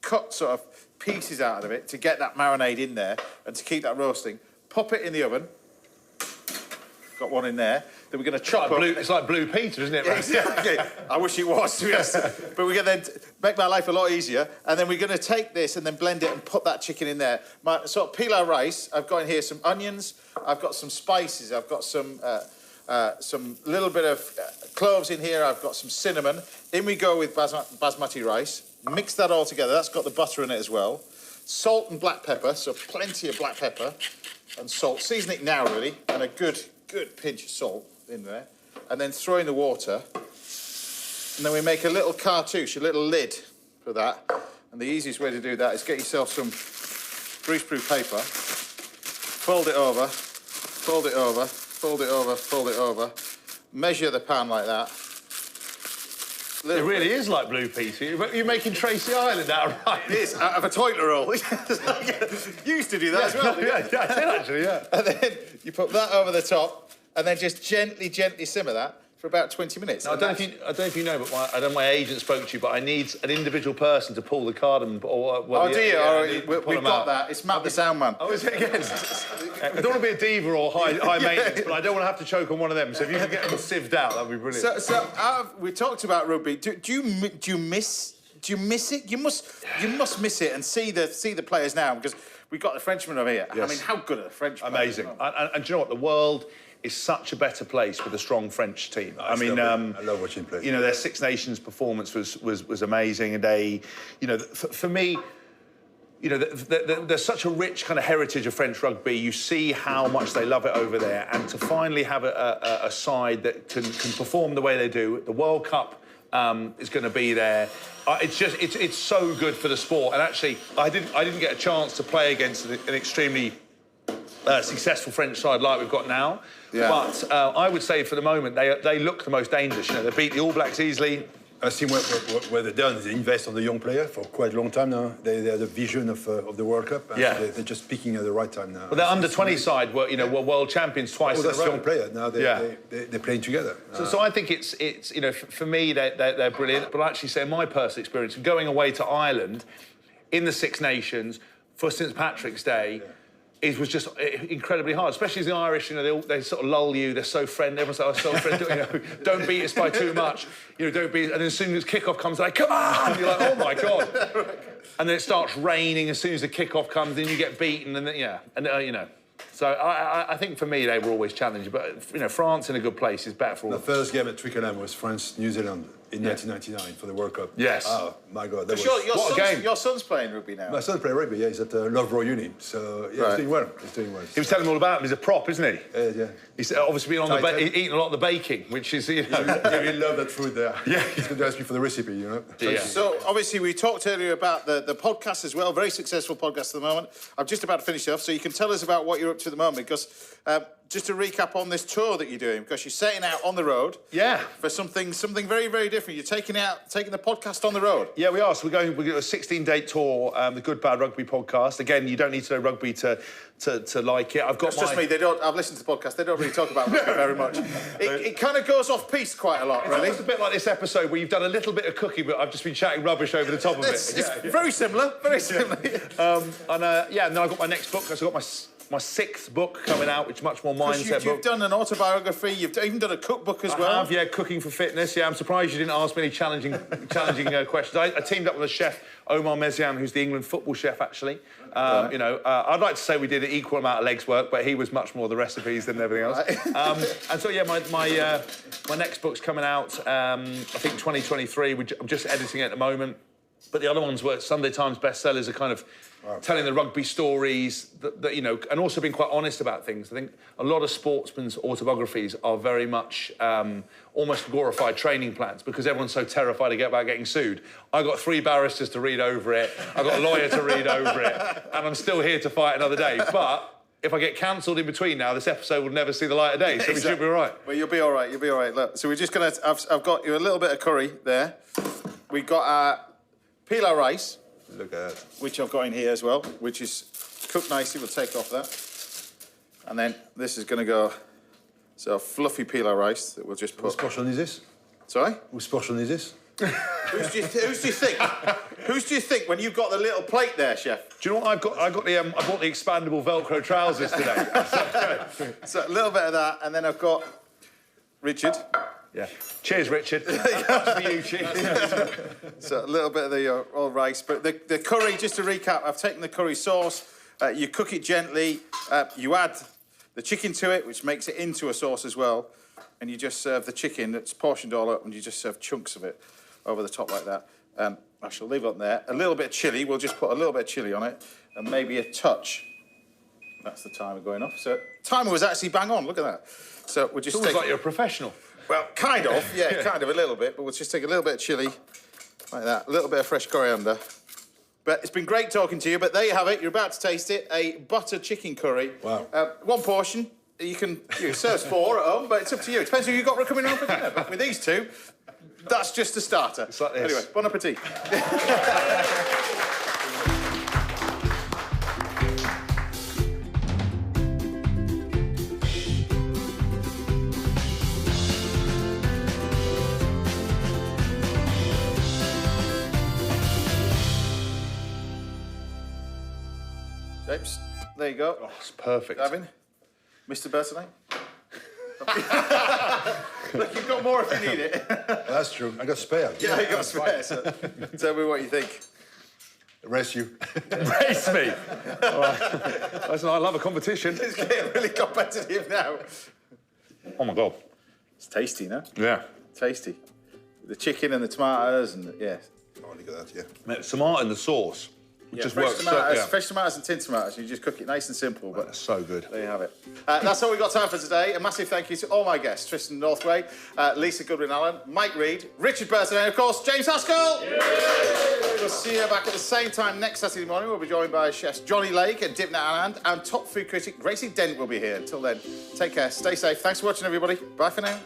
cut sort of pieces out of it to get that marinade in there and to keep that roasting. Pop it in the oven. Got one in there. Then we're going to chop up. It's like Blue Peter, isn't it? Yeah, exactly. I wish it was, yes. But we're going to make my life a lot easier. And then we're going to take this and then blend it and put that chicken in there. My sort of pilaf rice, I've got in here some onions. I've got some spices. I've got some little bit of cloves in here. I've got some cinnamon. In we go with basmati rice. Mix that all together. That's got the butter in it as well. Salt and black pepper, so plenty of black pepper and salt. Season it now, really, and a good pinch of salt in there, and then throw in the water, and then we make a little cartouche, a little lid for that. And the easiest way to do that is get yourself some greaseproof paper, fold it over, fold it over, fold it over, fold it over, measure the pan like that. It really is like Blue Peter. You're making Tracy Island out, right? It is, out of a toilet roll. You used to do that as well. Yeah, I did actually, yeah. And then you put that over the top, and then just gently simmer that for about 20 minutes. Now, I don't know if you know, but I don't know, my agent spoke to you, but I need an individual person to pull the cardamom. Oh, do you? We've got that. It's Matt the sound man. Oh, is it again? I don't want to be a diva or high maintenance, but I don't want to have to choke on one of them. So if you can get them sieved out, that'd be brilliant. So we talked about rugby. Do you miss it? You must miss it and see the players now, because we've got the Frenchmen over here. Yes. I mean, how good are the Frenchmen? Amazing. And do you know what? The world is such a better place with a strong French team. I love watching play. You know, their Six Nations performance was amazing, and they, you know, for me, you know, there's such a rich kind of heritage of French rugby. You see how much they love it over there, and to finally have a side that can perform the way they do. The World Cup is going to be there. It's so good for the sport. And actually, I didn't get a chance to play against an extremely successful French side like we've got now. Yeah. But I would say for the moment they look the most dangerous. You know, they beat the All Blacks easily. I think what they've done is they invest on the young player for quite a long time now. They had a vision of the World Cup. And they're just peaking at the right time now. Well, their under-20 side were world champions twice in a row. That's young player. Now they're playing together. So I think it's you know, for me they're brilliant. But I actually say my personal experience of going away to Ireland in the Six Nations for St Patrick's Day. It was just incredibly hard, especially as the Irish. You know, they sort of lull you. They're so friendly. Everyone's like, "Oh, so friendly." You know, don't beat us by too much. You know, don't beat. And then as soon as kickoff comes, they're like, "Come on!" And you're like, "Oh my god!" And then it starts raining as soon as the kickoff comes. Then you get beaten, and then you know. So I think for me they were always challenging. But you know, France in a good place is better for all. The first game at Twickenham was France-New Zealand in 1999 for the World Cup. Yes. Oh my God, that was what a game. Your son's playing rugby now. My son's playing rugby. Yeah, he's at Loughborough Uni. So yeah, he's doing well. He's doing well. He was telling me all about him. He's a prop, isn't he? Yeah. He's obviously been on eating a lot of the baking, which is you know. He love that food there. Yeah, he's going to ask me for the recipe. You know. Yeah. So obviously we talked earlier about the podcast as well. Very successful podcast at the moment. I'm just about to finish off, so you can tell us about what you're up to at the moment, because just to recap on this tour that you're doing, because you're setting out on the road. Yeah. For something very, very different. You're taking the podcast on the road. Yeah, we are. So we're going a 16-day tour, the Good Bad Rugby podcast. Again, you don't need to know rugby to like it. It's just me. I've listened to the podcast. They don't really talk about rugby very much. It kind of goes off piste quite a lot, really. It's a bit like this episode where you've done a little bit of cooking, but I've just been chatting rubbish over the top of it. It's very similar. Very similar. And then I've got my next book. I've got my 6th book coming out, which is much more mindset book. You've done an autobiography. You've even done a cookbook as well. I have, yeah, cooking for fitness. Yeah, I'm surprised you didn't ask me any challenging questions. I teamed up with a chef, Omar Mezian, who's the England football chef, actually. You know, I'd like to say we did an equal amount of legs work, but he was much more the recipes than everything else. Right. And so, yeah, my next book's coming out, I think 2023. I'm just editing it at the moment. But the other ones were Sunday Times bestsellers are kind of telling the rugby stories, that, you know, and also being quite honest about things. I think a lot of sportsmen's autobiographies are very much almost glorified training plans because everyone's so terrified about getting sued. I got 3 barristers to read over it. I got a lawyer to read over it, and I'm still here to fight another day. But if I get cancelled in between now, this episode will never see the light of day. So we should be all right. Well, you'll be all right. You'll be all right. Look, so we're just gonna. I've got you a little bit of curry there. We've got our pilaf rice. Look at that. Which I've got in here as well, which is cooked nicely. We'll take off that. And then this is going to go, so fluffy pilaf rice that we'll just put. Whose portion is this? Sorry? Whose portion is this? Whose do you think? Whose do you think when you've got the little plate there, chef? Do you know what I've got? I bought the expandable Velcro trousers today. So a little bit of that, and then I've got Richard. Yeah. Cheers, Richard. For you, cheers. So a little bit of the all rice, but the curry. Just to recap, I've taken the curry sauce. You cook it gently. You add the chicken to it, which makes it into a sauce as well, and you just serve the chicken that's portioned all up, and you just serve chunks of it over the top like that. I shall leave it on there. A little bit of chilli. We'll just put a little bit of chilli on it, and maybe a touch. That's the timer going off. So timer was actually bang on. Look at that. So we'll just. It's almost like you're a professional. Well, kind of, yeah, kind of a little bit, but we'll just take a little bit of chilli, like that, a little bit of fresh coriander. But it's been great talking to you, but there you have it, you're about to taste it, a butter chicken curry. Wow. 1 portion, you serve 4 at home, but it's up to you. It depends who you've got coming around for dinner, but with these 2, that's just a starter. It's like this. Anyway, bon appetit. James, there you go. Oh, it's perfect. Gavin, Mr. Bertinet. Look, you've got more if you need it. That's true. I got spare. Yeah, you got spare. So tell me what you think. Race you. Race me. Right. Listen, I love a competition. It's getting really competitive now. Oh my God. It's tasty, no? Yeah. Tasty. The chicken and the tomatoes and yeah. Oh, look at that, yeah. Mate, tomato and the sauce. Yeah, just fresh works. tomatoes, fresh tomatoes and tinned tomatoes. You just cook it nice and simple, but That's so good. there you have it. That's all we've got time for today. A massive thank you to all my guests: Tristan Northway, Lisa Goodwin-Allen, Mike Reid, Richard Bertinet, and of course James Haskell. We'll see you back at the same time next Saturday morning. We'll be joined by chefs Johnny Lake and Dipnat Anand, and top food critic Gracie Dent will be here. Until then, take care, stay safe. Thanks for watching, everybody. Bye for now.